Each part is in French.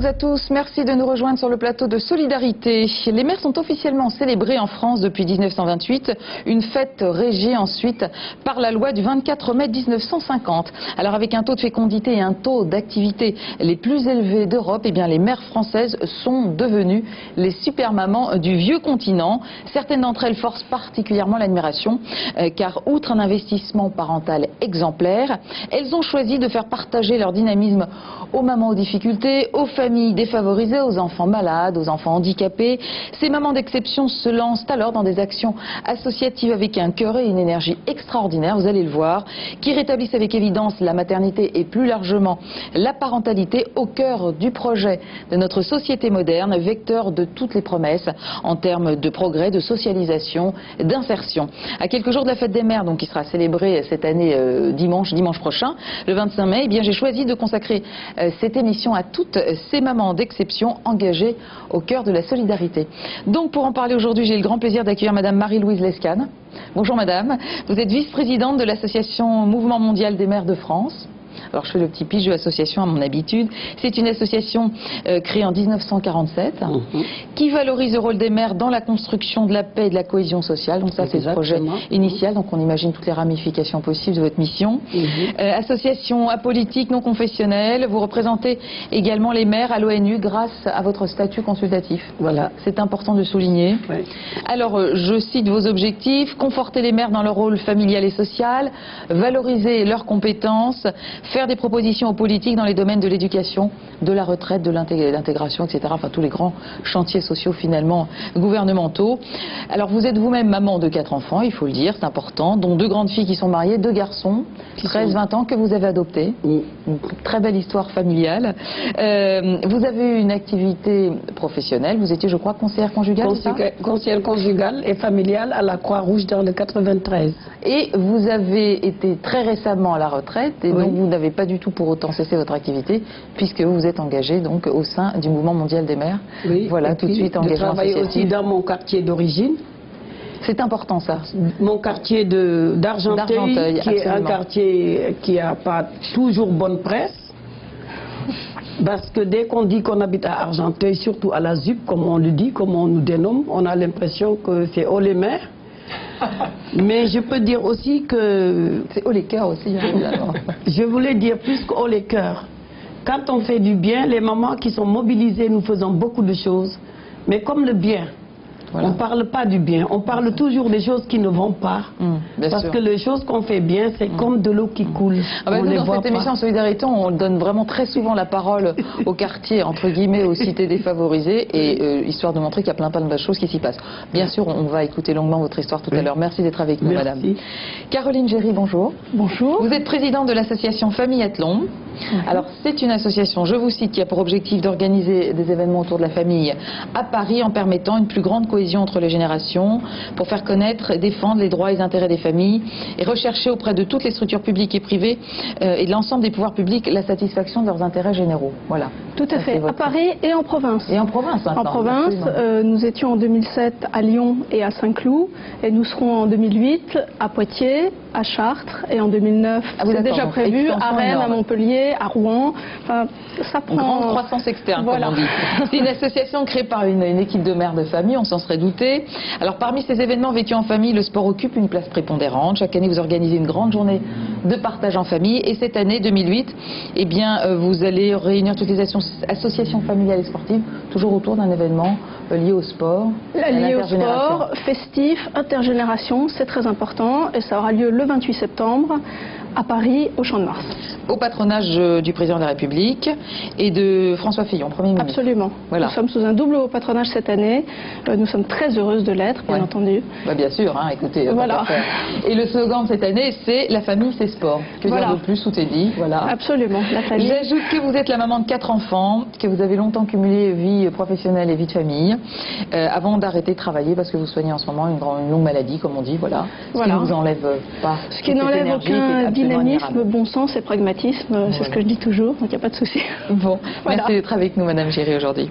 toutes et à tous, merci de nous rejoindre sur le plateau de Solidarité. Les mères sont officiellement célébrées en France depuis 1928, une fête régie ensuite par la loi du 24 mai 1950. Alors avec un taux de fécondité et un taux d'activité les plus élevés d'Europe, eh bien les mères françaises sont devenues les super mamans du vieux continent. Certaines d'entre elles forcent particulièrement l'admiration car outre un investissement parental exemplaire, elles ont choisi de faire partager leur dynamisme aux mamans aux difficultés, aux familles défavorisées, aux enfants malades, aux enfants handicapés. Ces mamans d'exception se lancent alors dans des actions associatives avec un cœur et une énergie extraordinaire, vous allez le voir, qui rétablissent avec évidence la maternité et plus largement la parentalité au cœur du projet de notre société moderne, vecteur de toutes les promesses en termes de progrès, de socialisation, d'insertion. À quelques jours de la fête des mères, donc qui sera célébrée cette année dimanche prochain, le 25 mai, eh bien j'ai choisi de consacrer cette émission à toutes ces mamans d'exception engagées au cœur de la solidarité. Donc pour en parler aujourd'hui, j'ai le grand plaisir d'accueillir Madame Marie-Louise Lescane. Bonjour Madame, vous êtes vice-présidente de l'association Mouvement Mondial des Mères de France. Alors je fais le petit pitch de l'association à mon habitude. C'est une association créée en 1947 qui valorise le rôle des mères dans la construction de la paix et de la cohésion sociale. Donc ça c'est le projet initial, donc on imagine toutes les ramifications possibles de votre mission. Association apolitique, non confessionnelle, vous représentez également les mères à l'ONU grâce à votre statut consultatif. Voilà, c'est important de souligner. Oui. Alors je cite vos objectifs: conforter les mères dans leur rôle familial et social, valoriser leurs compétences, faire des propositions aux politiques dans les domaines de l'éducation, de la retraite, de l'intégration, etc. Enfin, tous les grands chantiers sociaux, finalement, gouvernementaux. Alors, vous êtes vous-même maman de 4 enfants, il faut le dire, c'est important, dont 2 grandes filles qui sont mariées, 2 garçons, 13-20 ans, que vous avez adoptés. Une très belle histoire familiale. Vous avez eu une activité professionnelle, vous étiez, je crois, conseillère conjugale, conseillère conjugale et familiale à la Croix-Rouge dans le 93. Et vous avez été très récemment à la retraite, et donc vous n'avez pas du tout pour autant cessé votre activité, puisque vous vous êtes engagé donc au sein du Mouvement Mondial des Mères. Oui, voilà, tout de suite engagement associatif. Je travaille aussi dans mon quartier d'origine. C'est important ça. Mon quartier d'Argenteuil, qui est un quartier qui n'a pas toujours bonne presse. Parce que dès qu'on dit qu'on habite à Argenteuil, surtout à la ZUP, comme on le dit, comme on nous dénomme, on a l'impression que c'est haut les mers. Mais je peux dire aussi que... C'est haut les cœurs aussi. Je voulais dire plus qu'haut les cœurs. Quand on fait du bien, les mamans qui sont mobilisées, nous faisons beaucoup de choses. Mais comme le bien, on ne parle pas du bien, on parle toujours des choses qui ne vont pas. Parce que les choses qu'on fait bien, c'est comme de l'eau qui coule. Nous, dans cette émission en Solidarité, on donne vraiment très souvent la parole au quartier, entre guillemets, aux cités défavorisées, et histoire de montrer qu'il y a plein de choses qui s'y passent. Bien sûr, on va écouter longuement votre histoire tout à l'heure. Merci d'être avec nous, Madame. Caroline Géry, bonjour. Bonjour. Vous êtes présidente de l'association Famille Athlon. Alors, c'est une association, je vous cite, qui a pour objectif d'organiser des événements autour de la famille à Paris en permettant une plus grande cohésion entre les générations, pour faire connaître et défendre les droits et les intérêts des familles et rechercher auprès de toutes les structures publiques et privées et de l'ensemble des pouvoirs publics la satisfaction de leurs intérêts généraux. Voilà. Tout à fait, à Paris et en province. Et en province, en province, nous étions en 2007 à Lyon et à Saint-Cloud, et nous serons en 2008 à Poitiers, à Chartres, et en 2009, c'est déjà prévu, à Rennes, à Montpellier, à Rouen. Enfin, ça prend... Grande croissance externe, comme on dit. C'est une association créée par une équipe de mères de famille, on s'en serait douté. Alors parmi ces événements vécus en famille, le sport occupe une place prépondérante. Chaque année, vous organisez une grande journée de partage en famille. Et cette année, 2008, eh bien, vous allez réunir toutes les associations familiales et sportives, toujours autour d'un événement lié au sport. Lié au sport, festif, intergénération, c'est très important. Et ça aura lieu le 28 septembre à Paris, au Champ de Mars. Au patronage du président de la République et de François Fillon, Premier ministre. Absolument. Voilà. Nous sommes sous un double patronage cette année. Nous sommes très heureuses de l'être, bien entendu. Bien sûr, hein, écoutez. Voilà. Et le slogan de cette année, c'est « La famille, c'est sport ». Que dire de plus, tout est dit. Voilà. Absolument, la famille. J'ajoute que vous êtes la maman de 4 enfants, que vous avez longtemps cumulé vie professionnelle et vie de famille, avant d'arrêter de travailler parce que vous soignez en ce moment une longue maladie, comme on dit. Voilà. Ce qui ne vous enlève pas. Ce qui n'enlève aucun dynamisme, bon sens et pragmatisme, c'est ce que je dis toujours, donc il n'y a pas de souci. Bon, merci d'être avec nous, Madame Géry, aujourd'hui.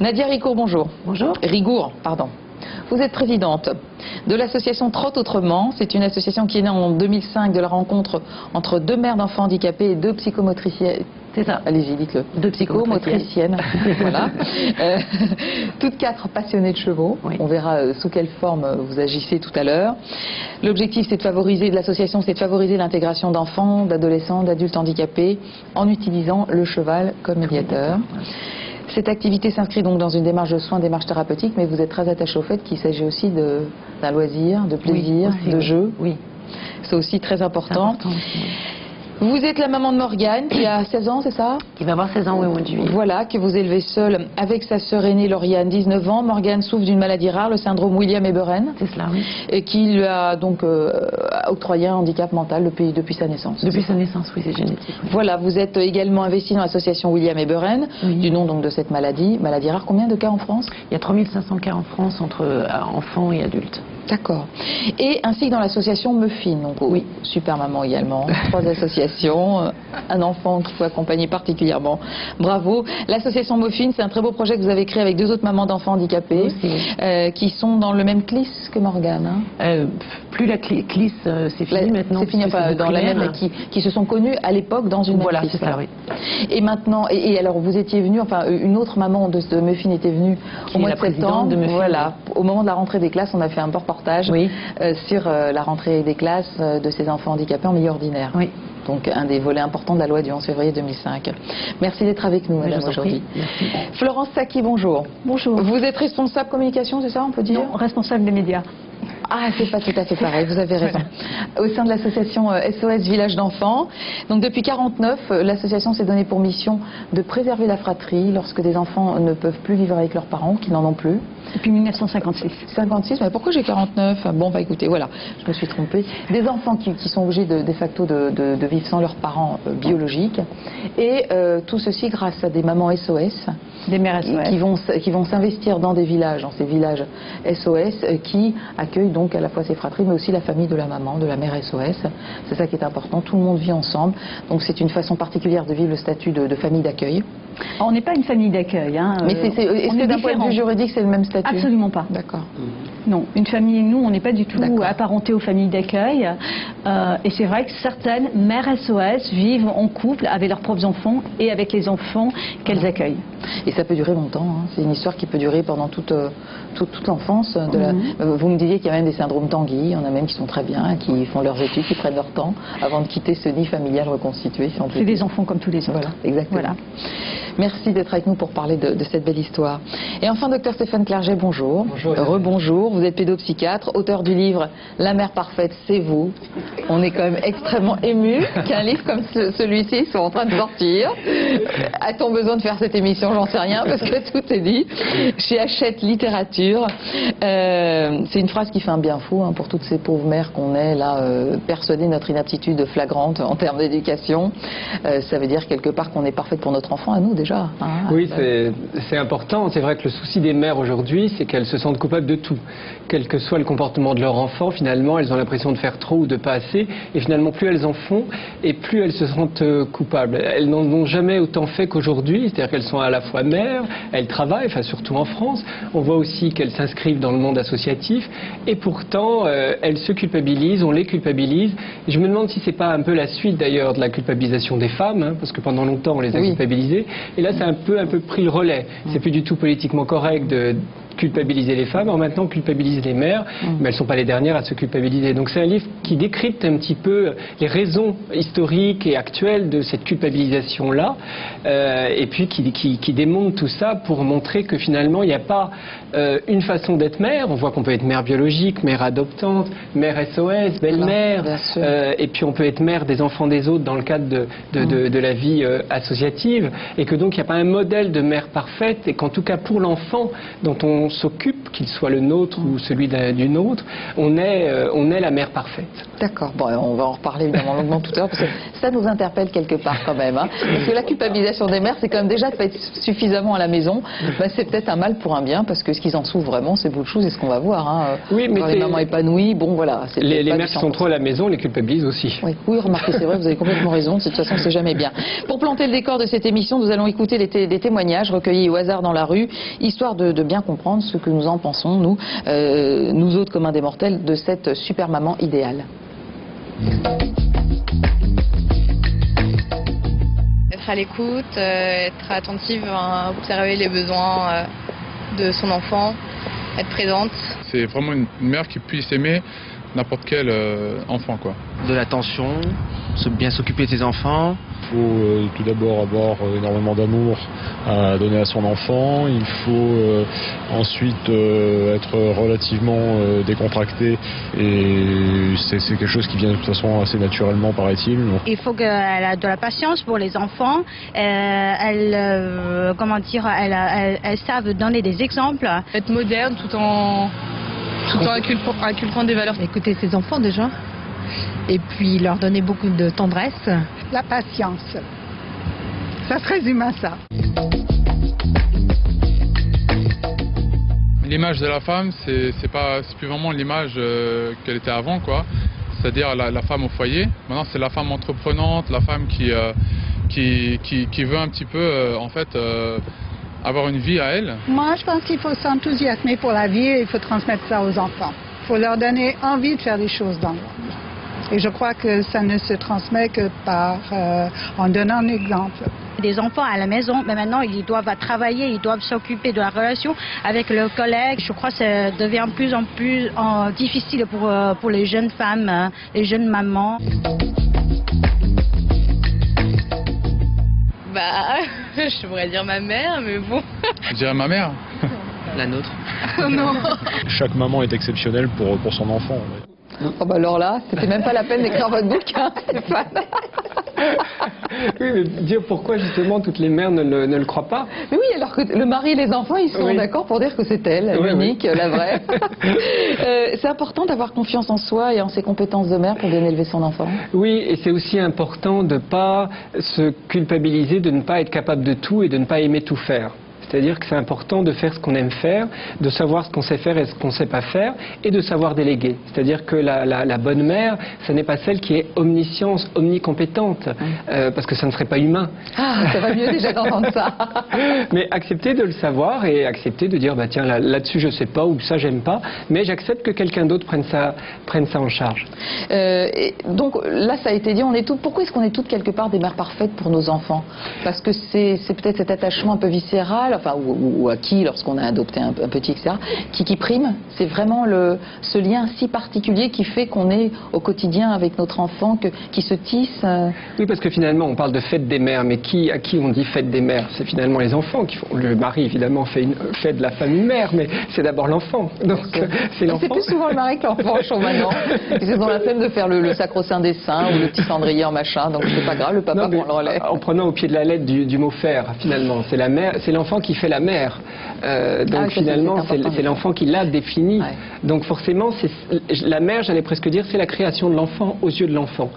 Nadia Ricourt, bonjour. Bonjour. Rigour, pardon. Vous êtes présidente de l'association Trotte Autrement. C'est une association qui est née en 2005 de la rencontre entre 2 mères d'enfants handicapés et 2 psychomotriciennes. C'est ça. Allez-y, dites-le. 2 psychomotriciennes. Voilà. Toutes 4 passionnées de chevaux. Oui. On verra sous quelle forme vous agissez tout à l'heure. L'objectif de l'association, c'est de favoriser l'intégration d'enfants, d'adolescents, d'adultes handicapés en utilisant le cheval comme médiateur. Cette activité s'inscrit donc dans une démarche de soins, démarche thérapeutique, mais vous êtes très attaché au fait qu'il s'agit aussi d'un loisir, de plaisir, de jeu. Oui. C'est aussi très important. Vous êtes la maman de Morgane, qui a 16 ans, c'est ça? Qui va avoir 16 ans, oui, au mois de juillet. Voilà, que vous élevez seule avec sa sœur aînée, Lauriane, 19 ans. Morgane souffre d'une maladie rare, le syndrome Williams-Eberen. C'est cela, oui. Et qui lui a donc octroyé un handicap mental depuis sa naissance. Depuis sa naissance, oui, c'est génétique. Oui. Voilà, vous êtes également investi dans l'association Williams-Eberen, du nom donc de cette maladie rare. Combien de cas en France? Il y a 3500 cas en France entre enfants et adultes. D'accord. Et ainsi que dans l'association Muffin, donc oui, super maman également, 3 associations, un enfant qu'il faut accompagner particulièrement. Bravo. L'association Muffin, c'est un très beau projet que vous avez créé avec 2 autres mamans d'enfants handicapés, qui sont dans le même CLIS que Morgane. Hein. Plus la CLIS, c'est fini maintenant. C'est fini, enfin, dans la même, qui se sont connues à l'époque dans une voilà, même CLIS. Voilà, c'est ça, oui. Et maintenant, et alors vous étiez venu, enfin une autre maman de Muffin était venue au mois de septembre. Voilà, au moment de la rentrée des classes, on a fait un reportage sur la rentrée des classes de ces enfants handicapés en milieu ordinaire. Oui. Donc un des volets importants de la loi du 11 février 2005. Merci d'être avec nous, madame, aujourd'hui. Florence Saki, bonjour. Bonjour. Vous êtes responsable communication, c'est ça, on peut dire? Non, responsable des médias. Ah, c'est pas tout à fait pareil, vous avez raison. Au sein de l'association SOS Village d'enfants. Donc depuis 1949, l'association s'est donnée pour mission de préserver la fratrie lorsque des enfants ne peuvent plus vivre avec leurs parents, qui n'en ont plus. Depuis 1956. 56, mais pourquoi j'ai 49? Bon, bah écoutez, voilà, je me suis trompée. Des enfants qui sont obligés de facto de vivre sans leurs parents biologiques. Et tout ceci grâce à des mamans SOS. Des mères SOS. Qui vont s'investir dans des villages, dans ces villages SOS, qui accueillent donc à la fois ces fratries, mais aussi la famille de la maman, de la mère SOS. C'est ça qui est important, tout le monde vit ensemble. Donc c'est une façon particulière de vivre le statut de famille d'accueil. On n'est pas une famille d'accueil. Hein. Mais est-ce que d'un point de vue juridique, c'est le même statut? Absolument pas. D'accord. Non, une famille, nous, on n'est pas du tout apparentés aux familles d'accueil. Et c'est vrai que certaines mères SOS vivent en couple avec leurs propres enfants et avec les enfants qu'elles accueillent. Et ça peut durer longtemps, hein. C'est une histoire qui peut durer pendant toute l'enfance. Vous me disiez qu'il y a même des syndromes Tanguy, il y en a même qui sont très bien, qui font leurs études, qui prennent leur temps avant de quitter ce nid familial reconstitué. Si c'est des enfants comme tous les autres. Voilà, exactement. Voilà. Merci d'être avec nous pour parler de cette belle histoire. Et enfin, docteur Stéphane Clerget, bonjour. Bonjour. Rebonjour, vous êtes pédopsychiatre, auteur du livre La mère parfaite, c'est vous. On est quand même extrêmement ému qu'un livre comme celui-ci soit en train de sortir. A-t-on besoin de faire cette émission? J'en sais rien, parce que tout est dit. Chez Hachette Littérature. C'est une phrase qui fait un bien fou pour toutes ces pauvres mères qu'on est là, persuadées de notre inaptitude flagrante en termes d'éducation. Ça veut dire quelque part qu'on est parfaite pour notre enfant, à nous déjà. Oui, c'est important. C'est vrai que le souci des mères aujourd'hui, c'est qu'elles se sentent coupables de tout. Quel que soit le comportement de leur enfant, finalement, elles ont l'impression de faire trop ou de pas assez. Et finalement, plus elles en font, et plus elles se sentent coupables. Elles n'en ont jamais autant fait qu'aujourd'hui. C'est-à-dire qu'elles sont à la fois mères, elles travaillent, enfin surtout en France. On voit aussi qu'elles s'inscrivent dans le monde associatif. Et pourtant, elles se culpabilisent, on les culpabilise. Et je me demande si c'est pas un peu la suite d'ailleurs de la culpabilisation des femmes, parce que pendant longtemps, on les a culpabilisées. Et là, c'est un peu pris le relais. C'est plus du tout politiquement correct de culpabiliser les femmes, en maintenant culpabiliser les mères, mais elles ne sont pas les dernières à se culpabiliser. Donc c'est un livre qui décrypte un petit peu les raisons historiques et actuelles de cette culpabilisation-là, et puis qui démontre tout ça pour montrer que finalement il n'y a pas une façon d'être mère. On voit qu'on peut être mère biologique, mère adoptante, mère SOS, belle-mère, et puis on peut être mère des enfants des autres dans le cadre de la vie associative, et que donc il n'y a pas un modèle de mère parfaite, et qu'en tout cas pour l'enfant dont on s'occupe, qu'il soit le nôtre ou celui d'une autre, on est la mère parfaite. D'accord. Bon, on va en reparler évidemment longuement tout à l'heure, parce que ça nous interpelle quelque part quand même. Parce que la culpabilisation des mères, c'est quand même déjà de pas être suffisamment à la maison. C'est peut-être un mal pour un bien, parce que ce qu'ils en souffrent vraiment, c'est beaucoup de choses, et ce qu'on va voir. Oui, mais les mamans épanouies, bon voilà. Les mères qui sont trop à la maison, les culpabilisent aussi. Oui, remarquez, c'est vrai, vous avez complètement raison. De toute façon, c'est jamais bien. Pour planter le décor de cette émission, nous allons écouter des témoignages recueillis au hasard dans la rue, histoire de bien comprendre vraiment ce que nous en pensons, nous autres communs des mortels, de cette super maman idéale. Être à l'écoute, être attentive, observer les besoins de son enfant, être présente. C'est vraiment une mère qui puisse aimer n'importe quel enfant, quoi. De l'attention, bien s'occuper de ses enfants. Il faut tout d'abord avoir énormément d'amour à donner à son enfant. Il faut ensuite être relativement décontracté. Et c'est quelque chose qui vient de toute façon assez naturellement, paraît-il. Il faut qu'elle ait de la patience pour les enfants. Elles savent donner des exemples. Être moderne tout en inculquant des valeurs. Écouter ses enfants déjà. Et puis leur donner beaucoup de tendresse. La patience. Ça se résume à ça. L'image de la femme, c'est plus vraiment l'image qu'elle était avant, quoi. C'est-à-dire la femme au foyer. Maintenant, c'est la femme entreprenante, la femme qui veut un petit peu, avoir une vie à elle. Moi, je pense qu'il faut s'enthousiasmer pour la vie et il faut transmettre ça aux enfants. Il faut leur donner envie de faire des choses dans le monde. Et je crois que ça ne se transmet que en donnant un exemple. Des enfants à la maison, mais maintenant ils doivent travailler, ils doivent s'occuper de la relation avec leurs collègues. Je crois que ça devient de plus en plus difficile pour les jeunes femmes, les jeunes mamans. Je pourrais dire ma mère, mais bon. Je dirais ma mère. La nôtre. Non. Chaque maman est exceptionnelle pour son enfant. Oh bah alors là, c'était même pas la peine d'écrire votre bouquin, Stéphane. Oui, mais dire pourquoi justement toutes les mères ne le croient pas. Mais oui, alors que le mari et les enfants, ils sont d'accord pour dire que c'est elle, l'unique, la vraie. C'est important d'avoir confiance en soi et en ses compétences de mère pour bien élever son enfant. Oui, et c'est aussi important de ne pas se culpabiliser, de ne pas être capable de tout et de ne pas aimer tout faire. C'est-à-dire que c'est important de faire ce qu'on aime faire, de savoir ce qu'on sait faire et ce qu'on ne sait pas faire, et de savoir déléguer. C'est-à-dire que la bonne mère, ce n'est pas celle qui est omniscience, omnicompétente, parce que ça ne serait pas humain. Ah, ça va mieux déjà d'entendre ça. Mais accepter de le savoir et accepter de dire, bah tiens, là-dessus je ne sais pas, ou ça j'aime pas, mais j'accepte que quelqu'un d'autre prenne ça en charge. Et donc là, ça a été dit, pourquoi est-ce qu'on est toutes quelque part des mères parfaites pour nos enfants? Parce que c'est peut-être cet attachement un peu viscéral, ou acquis lorsqu'on a adopté un petit, etc., qui prime. C'est vraiment ce lien si particulier qui fait qu'on est au quotidien avec notre enfant, qui se tisse. Oui, parce que finalement, on parle de fête des mères, mais à qui on dit fête des mères? C'est finalement les enfants qui font. Le mari, évidemment, fait de la femme une mère, mais c'est d'abord l'enfant. Donc, c'est l'enfant. C'est plus souvent le mari que l'enfant, je trouve maintenant. Ils ont la peine de faire le sacro-saint des saints ou le petit cendrier en machin, donc c'est pas grave, le papa prend le relais. En prenant au pied de la lettre du mot faire, finalement, c'est la mère, c'est l'enfant qui fait la mère. Donc finalement, c'est l'enfant qui l'a défini. Ouais. Donc forcément, la mère, j'allais presque dire, c'est la création de l'enfant aux yeux de l'enfant.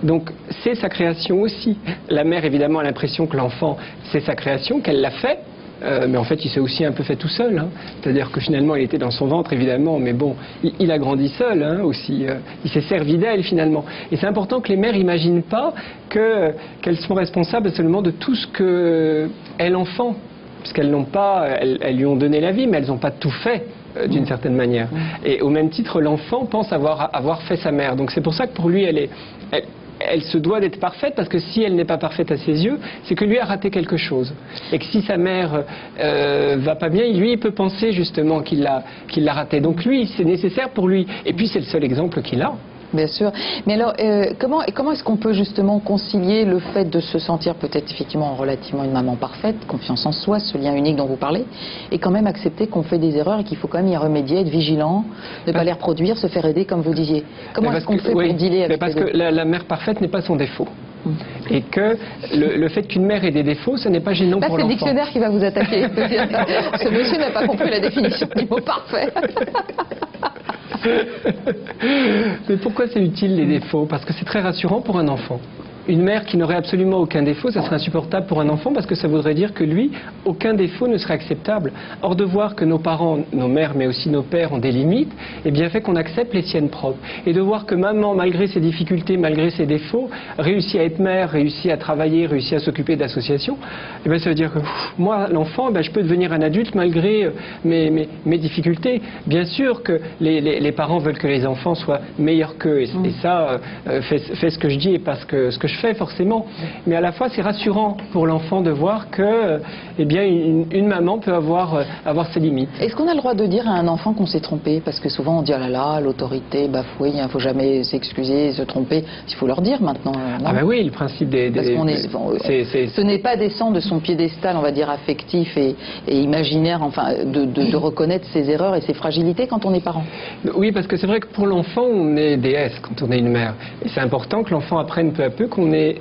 Donc c'est sa création aussi. La mère, évidemment, a l'impression que l'enfant, c'est sa création, qu'elle l'a fait. Mais en fait, il s'est aussi un peu fait tout seul. Hein. C'est-à-dire que finalement, il était dans son ventre, évidemment, mais bon, il a grandi seul aussi. Il s'est servi d'elle, finalement. Et c'est important que les mères n'imaginent pas qu'elles sont responsables seulement de tout ce qu'elles en font. Parce qu'elles n'ont pas, elles lui ont donné la vie, mais elles n'ont pas tout fait d'une certaine manière. Et au même titre, l'enfant pense avoir fait sa mère. Donc c'est pour ça que pour lui, elle se doit d'être parfaite, parce que si elle n'est pas parfaite à ses yeux, c'est que lui a raté quelque chose. Et que si sa mère va pas bien, lui, il peut penser justement qu'il l'a raté. Donc lui, c'est nécessaire pour lui. Et puis c'est le seul exemple qu'il a. Bien sûr. Mais alors, comment est-ce qu'on peut justement concilier le fait de se sentir peut-être effectivement relativement une maman parfaite, confiance en soi, ce lien unique dont vous parlez, et quand même accepter qu'on fait des erreurs et qu'il faut quand même y remédier, être vigilant, ne pas les reproduire, se faire aider comme vous disiez. Comment est-ce qu'on fait pour dealer avec parce que la mère parfaite n'est pas son défaut. Et que le fait qu'une mère ait des défauts, ce n'est pas gênant pour l'enfant. Là, c'est le dictionnaire qui va vous attaquer. Ce monsieur n'a pas compris la définition du mot parfait. Mais pourquoi c'est utile les défauts? Parce que c'est très rassurant pour un enfant. Une mère qui n'aurait absolument aucun défaut, ça serait insupportable pour un enfant parce que ça voudrait dire que lui, aucun défaut ne serait acceptable. Or, de voir que nos parents, nos mères, mais aussi nos pères ont des limites, eh bien fait qu'on accepte les siennes propres. Et de voir que maman, malgré ses difficultés, malgré ses défauts, réussit à être mère, réussit à travailler, réussit à s'occuper d'associations, eh bien ça veut dire que moi, l'enfant, je peux devenir un adulte malgré mes difficultés. Bien sûr que les parents veulent que les enfants soient meilleurs qu'eux, et ça, fait ce que je dis et pas ce que je fais forcément. Mais à la fois, c'est rassurant pour l'enfant de voir que, eh bien, une maman peut avoir ses limites. Est-ce qu'on a le droit de dire à un enfant qu'on s'est trompé? Parce que souvent on dit, ah là là, l'autorité bafouée, il ne faut jamais s'excuser, se tromper. Il faut leur dire maintenant. Non? Ah ben oui, le principe ce n'est pas descendre de son piédestal, on va dire, affectif et imaginaire, enfin, de reconnaître ses erreurs et ses fragilités quand on est parent. Oui, parce que c'est vrai que pour l'enfant, on est déesse quand on est une mère. Et c'est important que l'enfant apprenne peu à peu qu'on est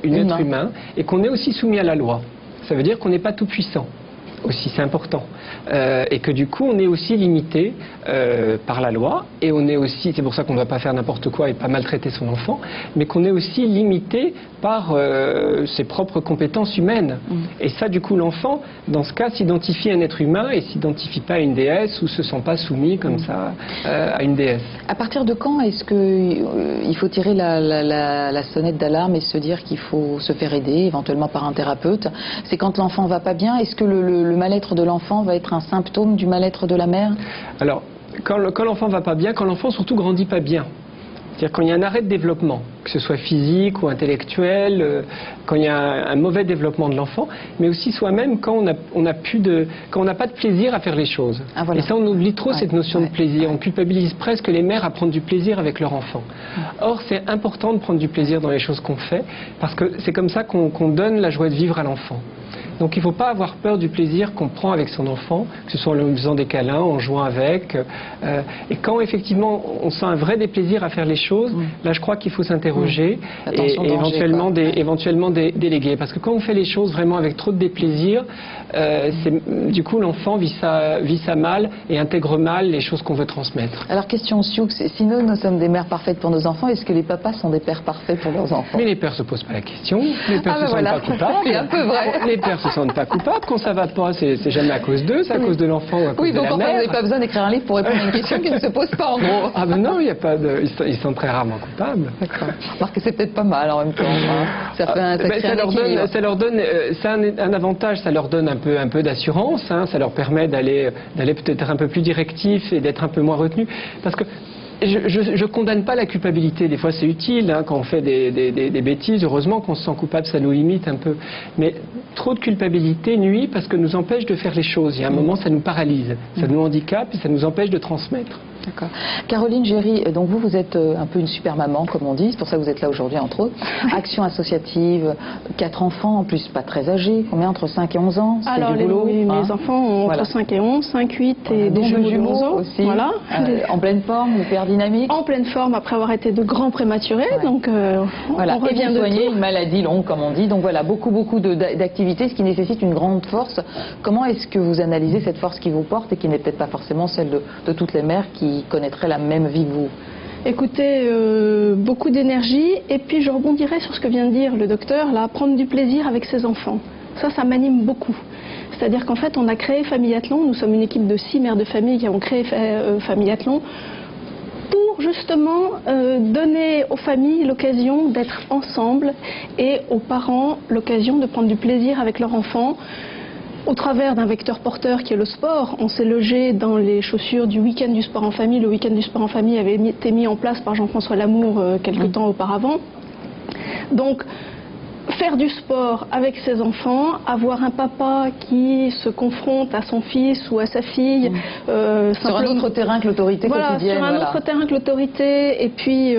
un être humain et qu'on est aussi soumis à la loi. Ça veut dire qu'on n'est pas tout puissant. Aussi, c'est important. Et que du coup, on est aussi limité par la loi, et on est aussi, c'est pour ça qu'on ne doit pas faire n'importe quoi et pas maltraiter son enfant, mais qu'on est aussi limité par ses propres compétences humaines. Et ça, du coup, l'enfant, dans ce cas, s'identifie à un être humain et s'identifie pas à une déesse ou se sent pas soumis comme ça à une déesse. À partir de quand est-ce qu'il faut tirer la sonnette d'alarme et se dire qu'il faut se faire aider, éventuellement par un thérapeute? C'est quand l'enfant va pas bien? Est-ce que le mal-être de l'enfant va être un symptôme du mal-être de la mère? Alors, quand l'enfant va pas bien, quand l'enfant surtout grandit pas bien, c'est-à-dire quand il y a un arrêt de développement, que ce soit physique ou intellectuel, quand il y a un mauvais développement de l'enfant, mais aussi soi-même quand on n'a pas de plaisir à faire les choses. Ah, voilà. Et ça, on oublie trop cette notion de plaisir. On culpabilise presque les mères à prendre du plaisir avec leur enfant. Or, c'est important de prendre du plaisir dans les choses qu'on fait, parce que c'est comme ça qu'on donne la joie de vivre à l'enfant. Donc il ne faut pas avoir peur du plaisir qu'on prend avec son enfant, que ce soit en lui faisant des câlins, en jouant avec. Et quand effectivement on sent un vrai déplaisir à faire les choses, là je crois qu'il faut s'interroger et éventuellement déléguer. Parce que quand on fait les choses vraiment avec trop de déplaisir, du coup l'enfant vit ça mal et intègre mal les choses qu'on veut transmettre. Alors question Sioux, si nous sommes des mères parfaites pour nos enfants, est-ce que les papas sont des pères parfaits pour leurs enfants? Mais les pères ne se posent pas la question, les pères ne se sentent pas coupables. C'est un peu vrai. Les pères se sentent pas coupables, quand ça va pas, c'est jamais à cause d'eux, c'est à cause de l'enfant ou à cause de la mère. Oui, donc en fait, vous n'avez pas besoin d'écrire un livre pour répondre à une question qui ne se pose pas en gros. Ah ben non, il y a pas de, ils sont très rarement coupables. D'accord. Parce que c'est peut-être pas mal en même temps. Ça fait un ça leur donne un avantage, ça leur donne un peu d'assurance, ça leur permet d'aller peut-être un peu plus directif et d'être un peu moins retenu, parce que je condamne pas la culpabilité, des fois c'est utile quand on fait des bêtises, heureusement qu'on se sent coupable, ça nous limite un peu, mais trop de culpabilité nuit parce que nous empêche de faire les choses. Il y a un moment, ça nous paralyse, ça nous handicape et ça nous empêche de transmettre. D'accord. Caroline Géry, donc vous êtes un peu une super maman, comme on dit, c'est pour ça que vous êtes là aujourd'hui, entre autres. Action associative, 4 enfants, en plus pas très âgés, combien, entre 5 et 11 ans? Alors, mes enfants ont entre 5 et 11, 5, 8 et des jumeaux de 11 ans. Aussi. Voilà. En pleine forme, hyper dynamique? En pleine forme, après avoir été de grands prématurés, donc voilà. On revient et de soigner tout. Une maladie longue, comme on dit, donc voilà, beaucoup d'activités, ce qui nécessite une grande force. Comment est-ce que vous analysez cette force qui vous porte et qui n'est peut-être pas forcément celle de toutes les mères qui connaîtraient la même vie que vous? Écoutez, beaucoup d'énergie, et puis je rebondirai sur ce que vient de dire le docteur, là, prendre du plaisir avec ses enfants. Ça m'anime beaucoup. C'est-à-dire qu'en fait, on a créé Famillathlon, nous sommes une équipe de 6 mères de famille qui avons créé Famillathlon, pour justement donner aux familles l'occasion d'être ensemble et aux parents l'occasion de prendre du plaisir avec leurs enfants. Au travers d'un vecteur porteur qui est le sport, on s'est logé dans les chaussures du week-end du sport en famille. Le week-end du sport en famille avait été mis en place par Jean-François Lamour quelque temps auparavant. Donc, faire du sport avec ses enfants, avoir un papa qui se confronte à son fils ou à sa fille. Sur un autre terrain que l'autorité quotidienne. Sur un autre terrain que l'autorité, et puis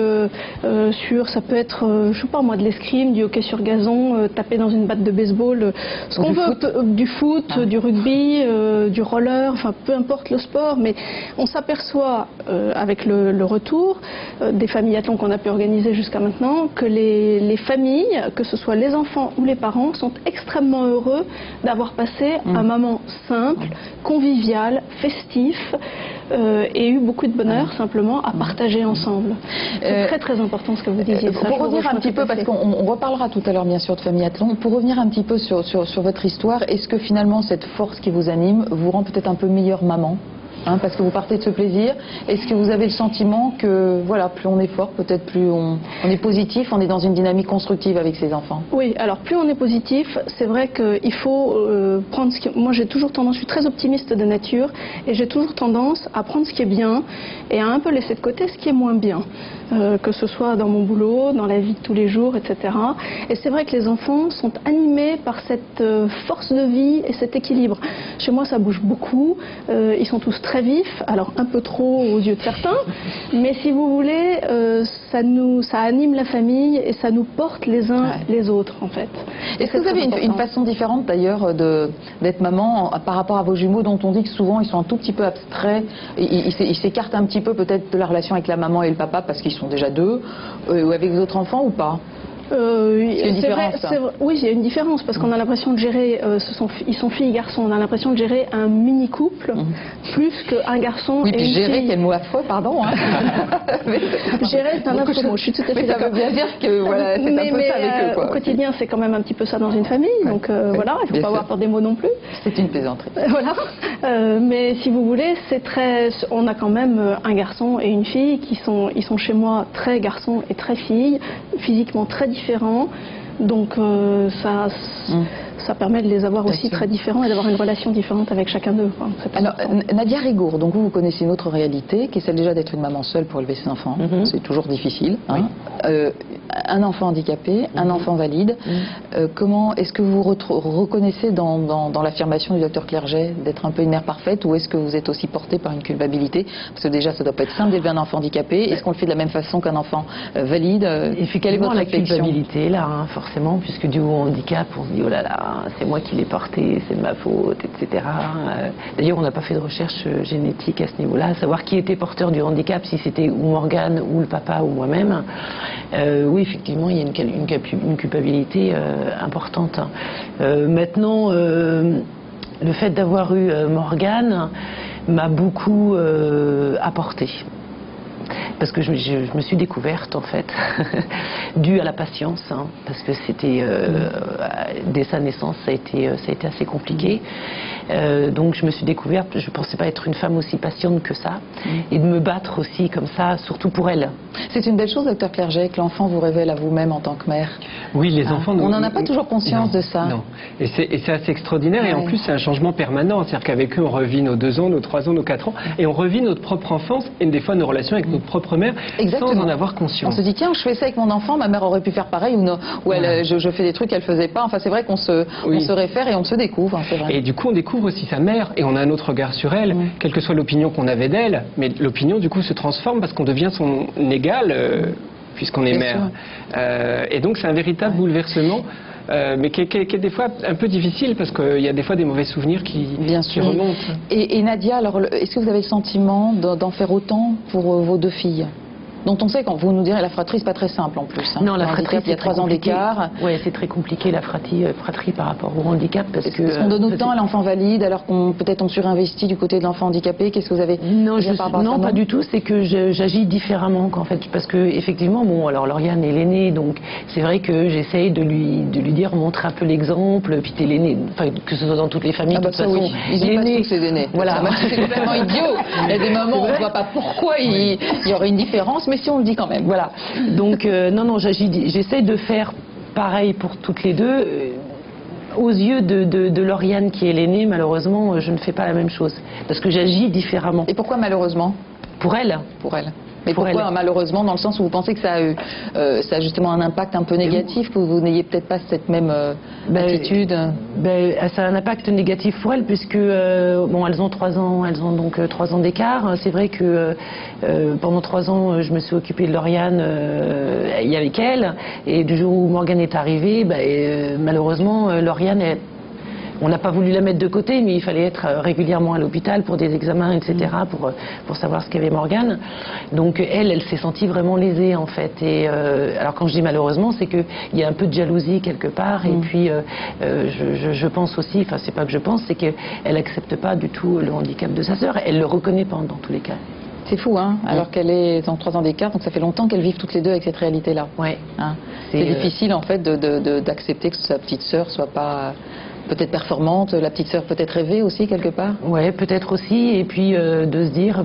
ça peut être, je sais pas moi, de l'escrime, du hockey sur gazon, taper dans une batte de baseball, ce qu'on veut, du foot, du rugby, du roller, enfin peu importe le sport, mais on s'aperçoit avec le retour des famillathlons qu'on a pu organiser jusqu'à maintenant que les familles, que ce soit les enfants ou les parents sont extrêmement heureux d'avoir passé un moment simple, convivial, festif, et eu beaucoup de bonheur simplement à partager ensemble. C'est très très important ce que vous disiez. Pour revenir un petit peu, parce qu'on reparlera tout à l'heure bien sûr de Famille Athlon, pour revenir un petit peu sur votre histoire, est-ce que finalement cette force qui vous anime vous rend peut-être un peu meilleure maman? Parce que vous partez de ce plaisir. Est-ce que vous avez le sentiment que voilà, plus on est fort, peut-être plus on est positif, on est dans une dynamique constructive avec ses enfants? Oui, alors plus on est positif, c'est vrai qu'il faut prendre ce qui... Moi j'ai toujours tendance, je suis très optimiste de nature, et j'ai toujours tendance à prendre ce qui est bien et à un peu laisser de côté ce qui est moins bien. Que ce soit dans mon boulot, dans la vie de tous les jours, etc. Et c'est vrai que les enfants sont animés par cette force de vie et cet équilibre. Chez moi, ça bouge beaucoup. Ils sont tous très vifs, alors un peu trop aux yeux de certains. Mais si vous voulez, ça anime la famille et ça nous porte les uns les autres, en fait. Est-ce que vous avez une façon différente, d'ailleurs, d'être maman par rapport à vos jumeaux, dont on dit que souvent, ils sont un tout petit peu abstraits, ils s'écartent un petit peu peut-être de la relation avec la maman et le papa, parce qu'ils sont déjà deux, ou avec d'autres enfants ou pas? Oui, il y a une différence parce qu'on a l'impression de gérer, ils sont filles et garçons, on a l'impression de gérer un mini-couple plus qu'un garçon et une gérer, fille. quel mot affreux, pardon. Gérer, c'est un autre mot, je suis tout à fait d'accord. Ça veut bien dire que voilà, c'est un peu ça avec eux. Quoi. Au quotidien, c'est quand même un petit peu ça dans une famille, donc voilà, il ne faut pas avoir peur des mots non plus. C'est une plaisanterie. Voilà, mais si vous voulez, on a quand même un garçon et une fille ils sont chez moi très garçons et très filles, physiquement très différents. Donc ça permet de les avoir aussi très différents et d'avoir une relation différente avec chacun d'eux. Alors Nadia Rigour, donc vous connaissez une autre réalité qui est celle déjà d'être une maman seule pour élever ses enfants. C'est toujours difficile. Un enfant handicapé, un enfant valide. Comment est-ce que vous reconnaissez dans l'affirmation du docteur Clerget d'être un peu une mère parfaite, ou est-ce que vous êtes aussi portée par une culpabilité? Parce que déjà ça doit pas être simple d'élever un enfant handicapé. Est-ce qu'on le fait de la même façon qu'un enfant valide? Quelle est votre culpabilité là, forcément, puisque du handicap, on se dit oh là là, c'est moi qui l'ai porté, c'est de ma faute, etc. D'ailleurs, on n'a pas fait de recherche génétique à ce niveau-là, savoir qui était porteur du handicap, si c'était ou Morgane, ou le papa, ou moi-même. Oui, effectivement, il y a une culpabilité importante. Maintenant, le fait d'avoir eu Morgane m'a beaucoup apporté. Parce que je me suis découverte, en fait, due à la patience, parce que c'était, dès sa naissance, ça a été assez compliqué. Donc je me suis découverte, je ne pensais pas être une femme aussi patiente que ça, et de me battre aussi comme ça, surtout pour elle. C'est une belle chose, docteur Clerget, que l'enfant vous révèle à vous-même en tant que mère. Oui, les enfants... On n'en a pas toujours conscience de ça. Non, et c'est assez extraordinaire, et en plus c'est un changement permanent, c'est-à-dire qu'avec eux on revit nos 2 ans, nos 3 ans, nos 4 ans, et on revit notre propre enfance, et des fois nos relations avec notre propre mère, sans en avoir conscience. On se dit, tiens, je fais ça avec mon enfant, ma mère aurait pu faire pareil, ou je fais des trucs qu'elle faisait pas. Enfin, c'est vrai qu'on se réfère et on se découvre. C'est vrai. Et du coup, on découvre aussi sa mère, et on a un autre regard sur elle, quelle que soit l'opinion qu'on avait d'elle, mais l'opinion, du coup, se transforme parce qu'on devient son égal, puisqu'on est mère. Et donc, c'est un véritable bouleversement. Mais qui est des fois un peu difficile parce qu'il y a des fois des mauvais souvenirs qui remontent. Et Nadia, alors est-ce que vous avez le sentiment d'en faire autant pour vos 2 filles? dont on sait, quand vous nous direz, la fratrie, c'est pas très simple en plus. Non, la fratrie, il y a 3 ans d'écart. Oui, c'est très compliqué la fratrie par rapport au handicap. Parce qu'on donne autant à l'enfant valide alors qu'on peut-être on surinvestit du côté de l'enfant handicapé. Qu'est-ce que vous avez? Non, pas du tout. C'est que j'agis différemment en fait, parce que effectivement, bon, alors Lauriane est l'aînée, donc c'est vrai que j'essaye de lui dire, montre un peu l'exemple. Puis t'es l'aîné, enfin que ce soit dans toutes les familles. De toute façon, oui. Ils y passent tous ces aînés. Voilà, c'est complètement idiot. Il y a des moments où on ne voit pas pourquoi il y aurait une différence. Mais si on le dit quand même, voilà. Donc non, j'essaie de faire pareil pour toutes les 2. Aux yeux de Lauriane qui est l'aînée, malheureusement, je ne fais pas la même chose. Parce que j'agis différemment. Et pourquoi malheureusement? Pour elle. Pour elle. Mais pourquoi malheureusement, dans le sens où vous pensez que ça a justement un impact un peu négatif, que vous n'ayez peut-être pas cette même attitude? Ça a un impact négatif pour elles, puisque bon, elles ont 3 ans, donc 3 ans d'écart. C'est vrai que pendant 3 ans, je me suis occupée de Lauriane avec elle, et du jour où Morgane est arrivée, malheureusement, Lauriane On n'a pas voulu la mettre de côté, mais il fallait être régulièrement à l'hôpital pour des examens, etc., pour savoir ce qu'avait Morgane. Donc elle s'est sentie vraiment lésée, en fait. Et alors quand je dis malheureusement, c'est qu'il y a un peu de jalousie quelque part. Et puis je pense aussi, enfin c'est pas que je pense, c'est qu'elle n'accepte pas du tout le handicap de sa sœur. Elle le reconnaît pas dans tous les cas. C'est fou, hein, alors qu'elle est en 3 ans d'écart, donc ça fait longtemps qu'elles vivent toutes les deux avec cette réalité-là. Ouais. Hein. C'est difficile en fait d'accepter que sa petite sœur soit pas peut-être performante, la petite sœur peut-être rêvée aussi quelque part. Ouais, peut-être aussi, et puis de se dire,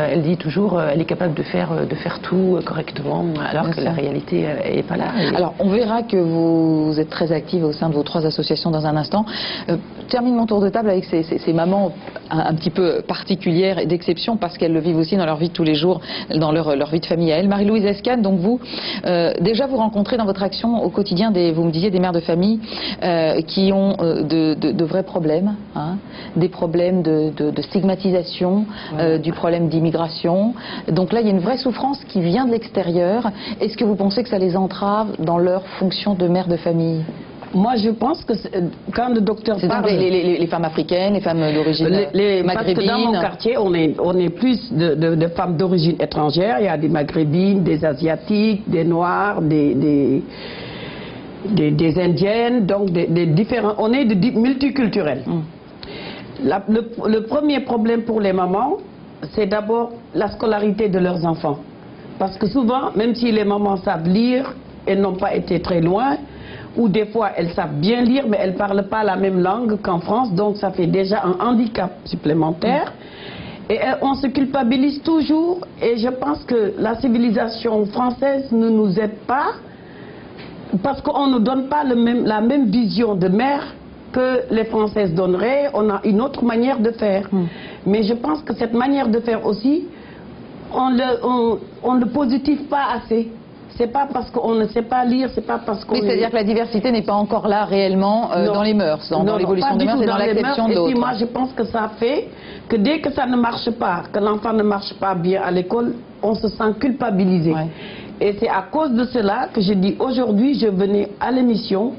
elle dit toujours, elle est capable de faire tout correctement, alors que la réalité est pas là. Alors, on verra que vous êtes très active au sein de vos 3 associations dans un instant. Termine mon tour de table avec ces mamans un petit peu particulières et d'exception parce qu'elles le vivent aussi dans leur vie de tous les jours, dans leur vie de famille à elles. Marie-Louise Escane, donc vous, déjà vous rencontrez dans votre action au quotidien vous me disiez des mères de famille qui ont de vrais problèmes, hein, des problèmes de stigmatisation, du problème d'immigration. Donc là, il y a une vraie souffrance qui vient de l'extérieur. Est-ce que vous pensez que ça les entrave dans leur fonction de mère de famille ? Moi, je pense que quand le docteur parle... Les femmes africaines, les femmes d'origine maghrébine... Parce que dans mon quartier, on est plus de femmes d'origine étrangère. Il y a des maghrébines, des asiatiques, des noirs, des indiennes, donc des différents... On est multiculturels. Le premier problème pour les mamans, c'est d'abord la scolarité de leurs enfants. Parce que souvent, même si les mamans savent lire, elles n'ont pas été très loin, ou des fois elles savent bien lire, mais elles ne parlent pas la même langue qu'en France, donc ça fait déjà un handicap supplémentaire. Et on se culpabilise toujours, et je pense que la civilisation française ne nous aide pas, parce qu'on ne donne pas la même vision de mère que les Françaises donneraient. On a une autre manière de faire. Mais je pense que cette manière de faire aussi, on ne positive pas assez. C'est pas parce qu'on ne sait pas lire, c'est pas parce qu'on... Oui, c'est-à-dire que la diversité n'est pas encore là réellement dans les mœurs, dans l'évolution des mœurs et dans l'acceptation de l'autre. Et puis moi, je pense que ça fait que dès que ça ne marche pas, que l'enfant ne marche pas bien à l'école, on se sent culpabilisé. Et c'est à cause de cela que je dis aujourd'hui, je venais à l'émission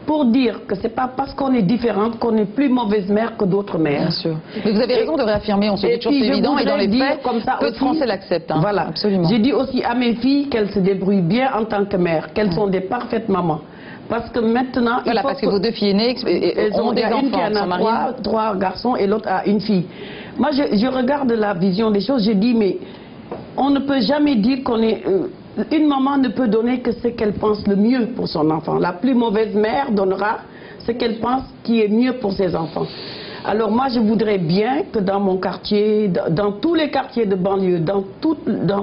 pour dire que c'est pas parce qu'on est différente qu'on est plus mauvaise mère que d'autres mères. Bien sûr. Mais vous avez raison de réaffirmer, on se dit toujours c'est évident, et dans les faits, comme ça peu aussi, de Français l'acceptent. Hein. Voilà, absolument. J'ai dit aussi à mes filles qu'elles se débrouillent bien en tant que mères, qu'elles sont des parfaites mamans. Parce que maintenant... Voilà, parce que vos 2 filles aînées ont des enfants, une qui en a 3 garçons et l'autre a une fille. Moi, je regarde la vision des choses, je dis, mais on ne peut jamais dire qu'on est... une maman ne peut donner que ce qu'elle pense le mieux pour son enfant. La plus mauvaise mère donnera ce qu'elle pense qui est mieux pour ses enfants. Alors moi, je voudrais bien que dans mon quartier, dans tous les quartiers de banlieue, dans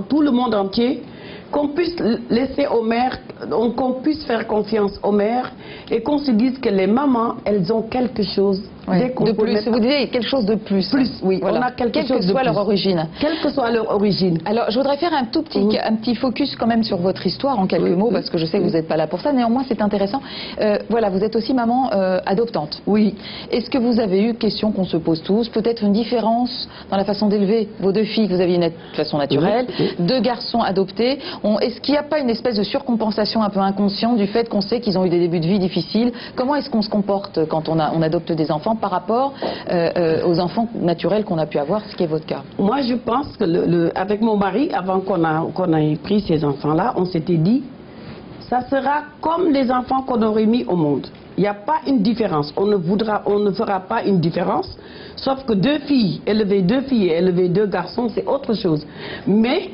tout le monde entier, qu'on puisse laisser aux mères, qu'on puisse faire confiance aux mères et qu'on se dise que les mamans, elles ont quelque chose de plus. Vous disiez quelque chose de plus. Oui, voilà. On a quelque chose Quelle que soit leur origine. Quelle que soit leur origine. Alors, je voudrais faire un petit focus quand même sur votre histoire en quelques mots, parce que je sais que vous n'êtes pas là pour ça. Néanmoins, c'est intéressant. Voilà, vous êtes aussi maman adoptante. Oui. Est-ce que vous avez eu, question qu'on se pose tous, peut-être une différence dans la façon d'élever vos 2 filles que vous aviez de façon naturelle, 2 garçons adoptés? Est-ce qu'il n'y a pas une espèce de surcompensation un peu inconsciente du fait qu'on sait qu'ils ont eu des débuts de vie difficiles? Comment est-ce qu'on se comporte quand on adopte des enfants par rapport aux enfants naturels qu'on a pu avoir, ce qui est votre cas? Moi, je pense que avec mon mari, avant qu'on ait pris ces enfants-là, on s'était dit, ça sera comme les enfants qu'on aurait mis au monde. Il n'y a pas une différence. On ne fera pas une différence. Sauf que 2 filles, élever 2 filles et élever 2 garçons, c'est autre chose. Mais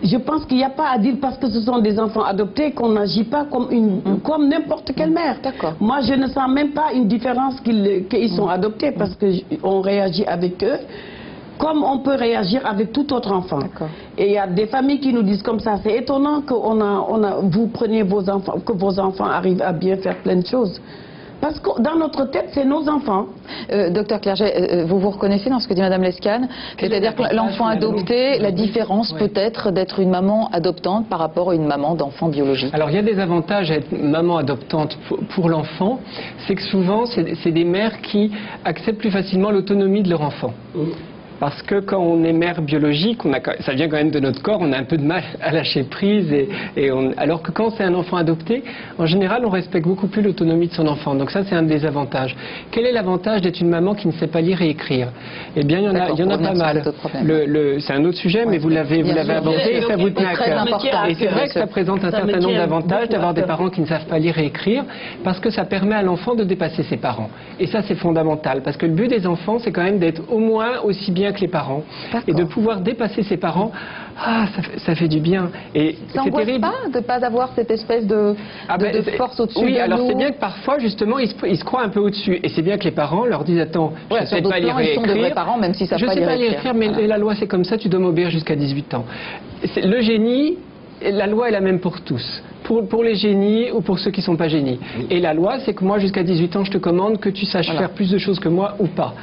je pense qu'il n'y a pas à dire parce que ce sont des enfants adoptés qu'on n'agit pas comme n'importe quelle mère. Moi, je ne sens même pas une différence qu'ils sont adoptés parce qu'on réagit avec eux comme on peut réagir avec tout autre enfant. Et il y a des familles qui nous disent comme ça, c'est étonnant que vous preniez vos enfants, que vos enfants arrivent à bien faire plein de choses. Parce que dans notre tête, c'est nos enfants. Docteur Clerget, vous vous reconnaissez dans ce que dit Madame Lescane? C'est-à-dire que l'enfant adopté, la différence peut-être d'être une maman adoptante par rapport à une maman d'enfant biologique. Alors il y a des avantages à être maman adoptante pour l'enfant, c'est que souvent c'est des mères qui acceptent plus facilement l'autonomie de leur enfant. Parce que quand on est mère biologique, ça vient quand même de notre corps, on a un peu de mal à lâcher prise. Alors que quand c'est un enfant adopté, en général, on respecte beaucoup plus l'autonomie de son enfant. Donc ça, c'est un des avantages. Quel est l'avantage d'être une maman qui ne sait pas lire et écrire? Eh bien, il y en a pas mal. C'est un autre sujet, mais vous l'avez abordé et ça vous tenait à cœur. Et c'est vrai que ça présente un certain nombre d'avantages d'avoir des parents qui ne savent pas lire et écrire, parce que ça permet à l'enfant de dépasser ses parents. Et ça, c'est fondamental, parce que le but des enfants, c'est quand même d'être au moins aussi bien que les parents. Et de pouvoir dépasser ses parents, ça fait du bien. Et ça n'angoisse pas de ne pas avoir cette espèce de force au-dessus de nous? Oui, alors c'est bien que parfois, justement, ils se croient un peu au-dessus. Et c'est bien que les parents leur disent, attends, je ne sais pas lire et écrire. Ils sont de vrais parents, même s'ils ne savent pas lire et écrire. Mais la loi, c'est comme ça, tu dois m'obéir jusqu'à 18 ans. Le génie, la loi est la même pour tous. Pour les génies ou pour ceux qui ne sont pas génies. Et la loi, c'est que moi, jusqu'à 18 ans, je te commande que tu saches faire plus de choses que moi ou pas.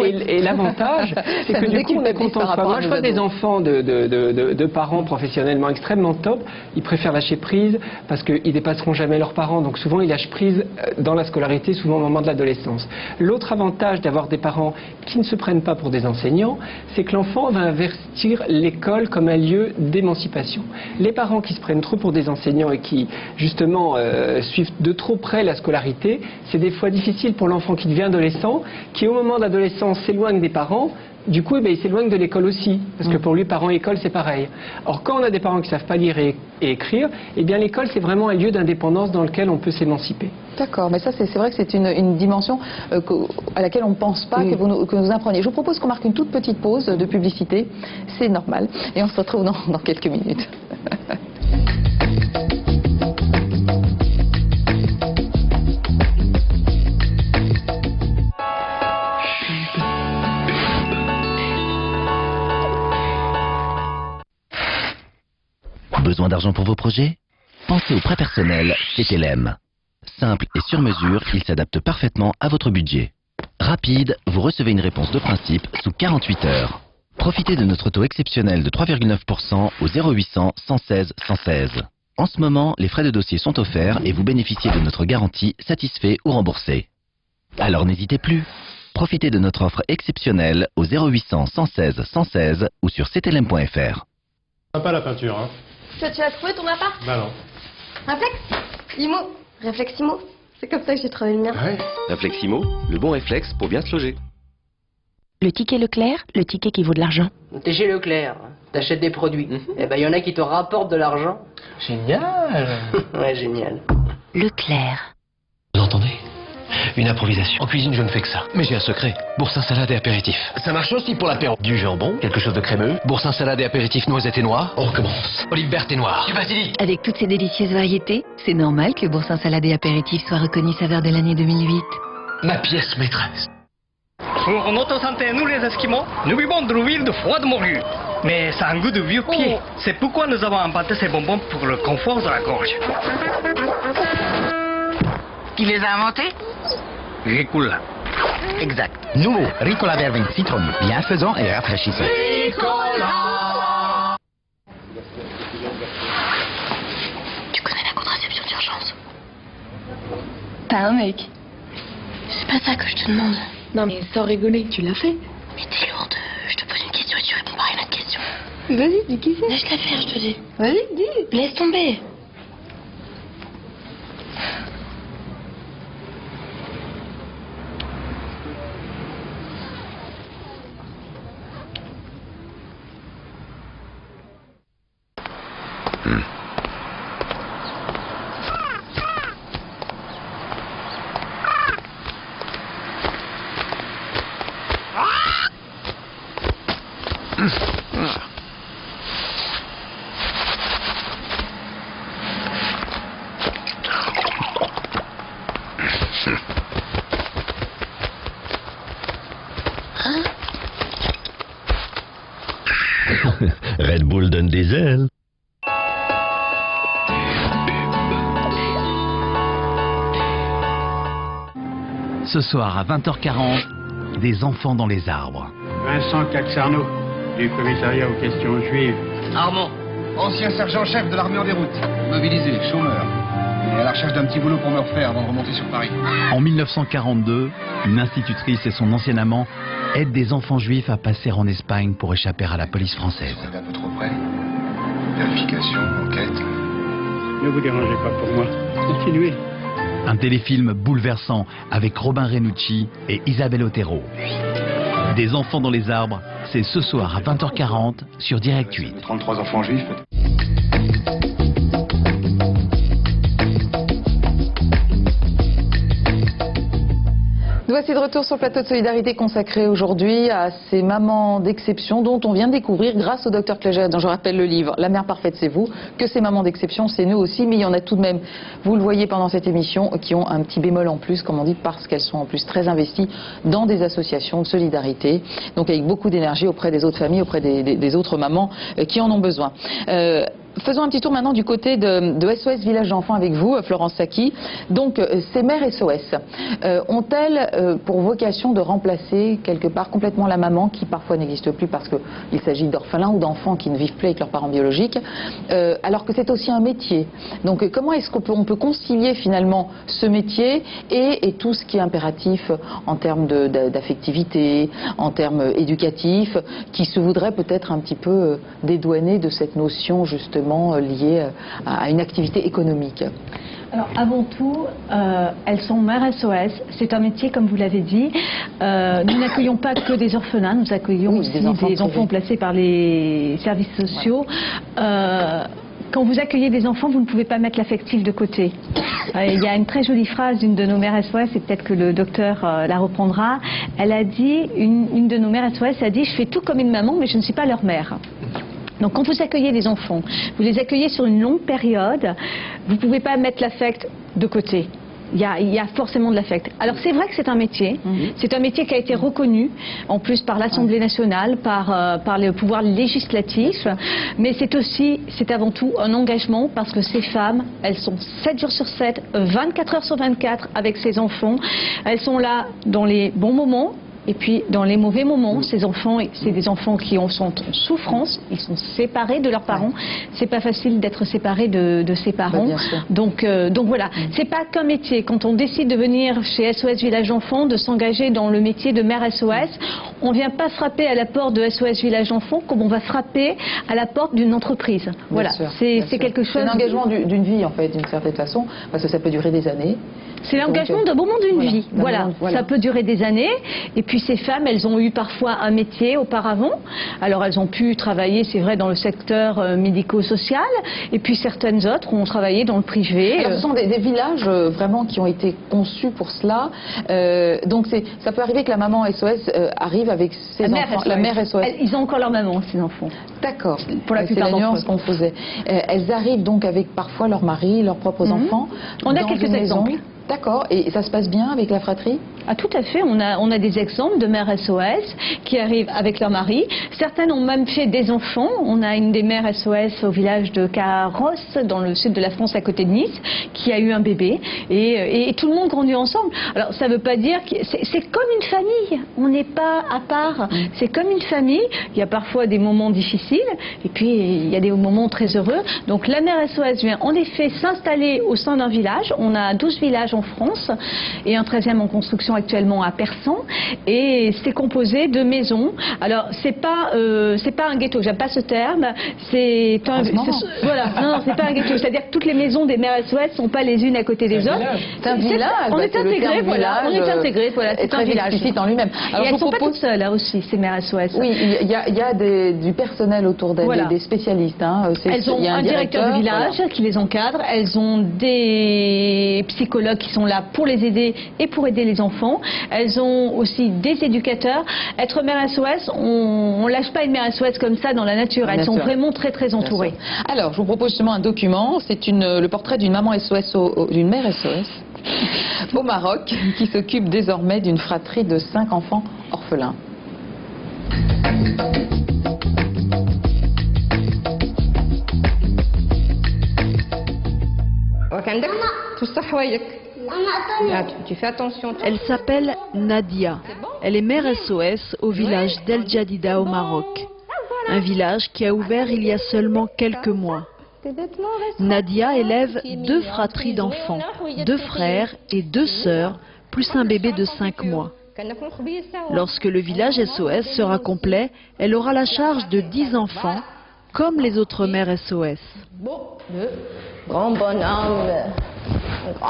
Et l'avantage, c'est que du coup, on est content de toi. Moi, je vois des enfants de parents professionnellement extrêmement top. Ils préfèrent lâcher prise parce qu'ils dépasseront jamais leurs parents. Donc souvent, ils lâchent prise dans la scolarité, souvent au moment de l'adolescence. L'autre avantage d'avoir des parents qui ne se prennent pas pour des enseignants, c'est que l'enfant va investir l'école comme un lieu d'émancipation. Les parents qui se prennent trop pour des enseignants et qui, justement, suivent de trop près la scolarité, c'est des fois difficile pour l'enfant qui devient adolescent, qui, au moment de l'adolescence, s'éloigne des parents. Du coup, il s'éloigne de l'école aussi, parce que pour lui, parents et école, c'est pareil. Or, quand on a des parents qui ne savent pas lire et écrire, eh bien, l'école, c'est vraiment un lieu d'indépendance dans lequel on peut s'émanciper. D'accord, mais ça, c'est vrai que c'est une dimension à laquelle on ne pense pas que vous nous appreniez. Je vous propose qu'on marque une toute petite pause de publicité, c'est normal, et on se retrouve dans quelques minutes. Besoin d'argent pour vos projets? Pensez au prêt personnel CTLM. Simple et sur mesure, il s'adapte parfaitement à votre budget. Rapide, vous recevez une réponse de principe sous 48 heures. Profitez de notre taux exceptionnel de 3,9% au 0800 116 116. En ce moment, les frais de dossier sont offerts et vous bénéficiez de notre garantie satisfait ou remboursé. Alors n'hésitez plus. Profitez de notre offre exceptionnelle au 0800 116 116 ou sur ctlm.fr. Sympa la peinture, hein. Tu as trouvé ton appart? Bah non. Réflexe IMO. Réflexe IMO. C'est comme ça que j'ai trouvé le mien. Ouais. Réflexe IMO, le bon réflexe pour bien se loger. Le ticket Leclerc, le ticket qui vaut de l'argent. T'es chez Leclerc, t'achètes des produits. Eh ben, y en a qui te rapportent de l'argent. Génial. Ouais, génial. Leclerc. Vous entendez? Une improvisation. En cuisine, je ne fais que ça. Mais j'ai un secret. Boursin, salade et apéritif. Ça marche aussi pour l'apéro. Du jambon, quelque chose de crémeux. Boursin, salade et apéritif, noisettes et noix. On recommence. Olive verte et noire. Du basilic. Avec toutes ces délicieuses variétés, c'est normal que Boursin, salade et apéritif soit reconnu saveur de l'année 2008. Ma pièce maîtresse. Pour notre santé, nous les Esquimaux, nous buvons de l'huile de foie de morue. Mais ça a un goût de vieux pied. C'est pourquoi nous avons inventé ces bonbons pour le confort de la gorge. Qui les a inventés? Ricola. Exact. Nouveau, Ricola Verveine citron, bienfaisant et rafraîchissant. Ricola. Tu connais la contraception d'urgence? T'as un mec? C'est pas ça que je te demande. Non mais sans rigoler, tu l'as fait? Mais t'es lourde, je te pose une question et tu réponds par une autre question. Vas-y, dis qui c'est. Laisse-la faire, je te dis. Vas-y, dis. Laisse tomber. Red Bull donne des ailes. Ce soir à 20h40, des enfants dans les arbres. Vincent Caxarno, du commissariat aux questions juives. Armand, ancien sergent-chef de l'armée en déroute. Mobilisé, chômeur. et à la recherche d'un petit boulot pour me refaire avant de remonter sur Paris. En 1942, une institutrice et son ancien amant aident des enfants juifs à passer en Espagne pour échapper à la police française. Vous êtes un peu trop près. Vérification, enquête. Ne vous dérangez pas pour moi. Continuez. Un téléfilm bouleversant avec Robin Renucci et Isabelle Otero. Des enfants dans les arbres, c'est ce soir à 20h40 sur Direct 8. 33 enfants juifs peut-être. Nous voici de retour sur le plateau de Solidarité consacré aujourd'hui à ces mamans d'exception dont on vient de découvrir grâce au docteur Cléget, dont je rappelle le livre La mère parfaite c'est vous, que ces mamans d'exception c'est nous aussi, mais il y en a tout de même, vous le voyez pendant cette émission, qui ont un petit bémol en plus, comme on dit, parce qu'elles sont en plus très investies dans des associations de solidarité, donc avec beaucoup d'énergie auprès des autres familles, auprès des autres mamans qui en ont besoin. Faisons un petit tour maintenant du côté de SOS Village d'Enfants avec vous, Florence Saki. Donc, ces mères SOS ont-elles pour vocation de remplacer quelque part complètement la maman qui parfois n'existe plus parce qu'il s'agit d'orphelins ou d'enfants qui ne vivent plus avec leurs parents biologiques, alors que c'est aussi un métier. Donc, comment est-ce qu'on peut concilier finalement ce métier et tout ce qui est impératif en termes d'affectivité, en termes éducatifs, qui se voudrait peut-être un petit peu dédouaner de cette notion justement liées à une activité économique? Alors avant tout, elles sont mères SOS, c'est un métier comme vous l'avez dit. Nous n'accueillons pas que des orphelins, nous accueillons aussi des enfants placés par les services sociaux. Quand vous accueillez des enfants, vous ne pouvez pas mettre l'affectif de côté. Il y a une très jolie phrase d'une de nos mères SOS, et peut-être que le docteur la reprendra. Elle a dit, une de nos mères SOS a dit « Je fais tout comme une maman, mais je ne suis pas leur mère ». Donc quand vous accueillez des enfants, vous les accueillez sur une longue période, vous ne pouvez pas mettre l'affect de côté. Il y a forcément de l'affect. Alors c'est vrai que c'est un métier, c'est un métier qui a été reconnu, en plus par l'Assemblée nationale, par le pouvoir législatif, mais c'est avant tout un engagement parce que ces femmes, elles sont 7 jours sur 7, 24 heures sur 24 avec ces enfants, elles sont là dans les bons moments. Et puis, dans les mauvais moments, ces enfants, c'est des enfants qui sont en souffrance, ils sont séparés de leurs parents. C'est pas facile d'être séparé de ses parents. Donc voilà, c'est pas qu'un métier. Quand on décide de venir chez SOS Village d'Enfants, de s'engager dans le métier de mère SOS, on vient pas frapper à la porte de SOS Village d'Enfants comme on va frapper à la porte d'une entreprise. Voilà, c'est quelque chose. C'est l'engagement d'une vie en fait, d'une certaine façon, parce que ça peut durer des années. C'est l'engagement d'un moment d'une vie. Voilà, ça peut durer des années. Et puis ces femmes, elles ont eu parfois un métier auparavant. Alors elles ont pu travailler, c'est vrai, dans le secteur médico-social. Et puis certaines autres ont travaillé dans le privé. Alors, ce sont des villages vraiment qui ont été conçus pour cela. Donc ça peut arriver que la maman SOS arrive avec ses enfants. La mère SOS. Ils ont encore leur maman, ces enfants. D'accord. Pour la plupart d'entre eux. C'est la nuance qu'on faisait. Elles arrivent donc avec parfois leur mari, leurs propres enfants. On a quelques exemples. D'accord. Et ça se passe bien avec la fratrie? Ah, tout à fait. On a des exemples de mères SOS qui arrivent avec leur mari. Certaines ont même fait des enfants. On a une des mères SOS au village de Carrosse, dans le sud de la France, à côté de Nice, qui a eu un bébé. Et tout le monde grandit ensemble. Alors, ça ne veut pas dire que c'est comme une famille. On n'est pas à part. C'est comme une famille. Il y a parfois des moments difficiles. Et puis, il y a des moments très heureux. Donc, la mère SOS vient en effet s'installer au sein d'un village. On a 12 villages en France et un 13e en construction actuellement à Persan, et c'est composé de maisons. Alors c'est pas un ghetto, j'aime pas ce terme, c'est un voilà, non, c'est pas un ghetto, c'est-à-dire que toutes les maisons des mères SOS sont pas les unes à côté des autres. C'est un village. On est intégrés, voilà, on est intégrés, voilà, c'est un village en lui-même. Et elles sont pas toutes seules là aussi, ces mères SOS. Oui, il y a du personnel autour d'elles, des spécialistes. Elles ont un directeur du village qui les encadre, elles ont des psychologues qui sont là pour les aider et pour aider les enfants. Elles ont aussi des éducateurs. Être mère SOS, on lâche pas une mère SOS comme ça dans la nature. Elles sont vraiment très très entourées. Alors, je vous propose justement un document. C'est le portrait d'une maman SOS, d'une mère SOS au Maroc, qui s'occupe désormais d'une fratrie de 5 enfants orphelins. Tu fais attention. Elle s'appelle Nadia. Elle est mère SOS au village d'El Jadida au Maroc. Un village qui a ouvert il y a seulement quelques mois. Nadia élève 2 fratries d'enfants, 2 frères et 2 sœurs, plus un bébé de 5 mois. Lorsque le village SOS sera complet, elle aura la charge de 10 enfants, comme les autres mères SOS.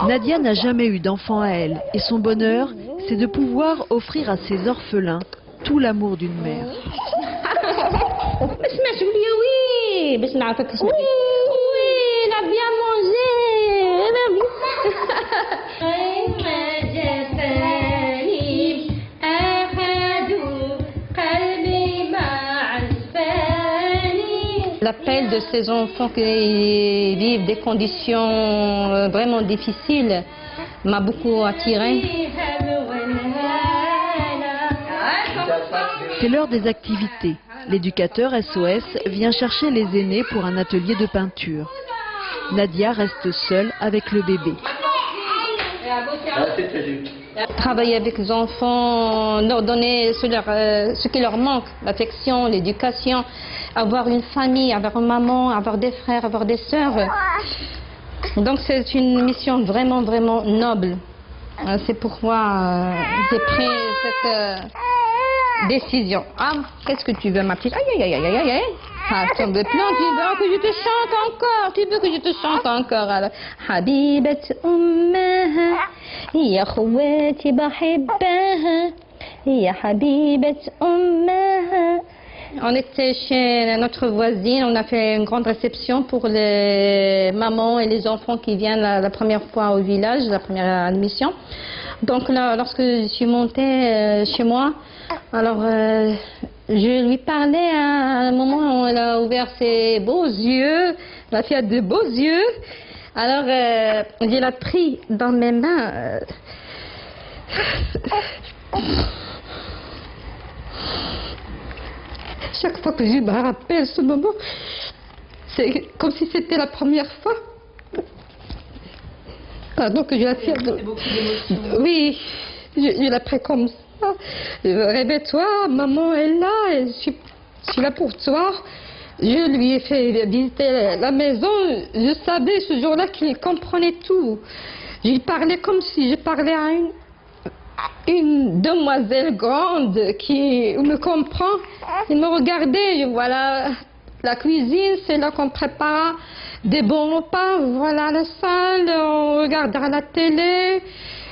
Nadia n'a jamais eu d'enfant à elle, et son bonheur, c'est de pouvoir offrir à ses orphelins tout l'amour d'une mère. Il a bien mangé. L'appel de ces enfants qui vivent des conditions vraiment difficiles m'a beaucoup attirée. C'est l'heure des activités. L'éducateur SOS vient chercher les aînés pour un atelier de peinture. Nadia reste seule avec le bébé. Travailler avec les enfants, leur donner ce qui leur manque, l'affection, l'éducation, avoir une famille, avoir une maman, avoir des frères, avoir des sœurs. Donc c'est une mission vraiment, vraiment noble. C'est pourquoi j'ai pris cette décision. Ah, qu'est-ce que tu veux, ma petite? Aïe, aïe, aïe, aïe, aïe, aïe. Ah, tu veux plein, tu veux que je te chante encore, tu veux que je te chante encore. Alors, Habibat ummaha, ya khouati bahibbaha, ya habibat ummaha. On était chez notre voisine, on a fait une grande réception pour les mamans et les enfants qui viennent la première fois au village, la première admission. Donc là, lorsque je suis montée chez moi, alors je lui parlais à un moment où elle a ouvert ses beaux yeux, la fille a de beaux yeux. Alors je l'ai pris dans mes mains. Chaque fois que je me rappelle ce moment, c'est comme si c'était la première fois. Ah, donc je la tiens. Oui, je la pris comme ça. Réveille-toi, maman est là, je suis là pour toi. Je lui ai fait visiter la maison. Je savais ce jour-là qu'il comprenait tout. Je lui parlais comme si je parlais à une demoiselle grande qui me comprend. Il me regardait, je vois la cuisine, c'est là qu'on prépare des bons repas. Voilà la salle, on regardera la télé.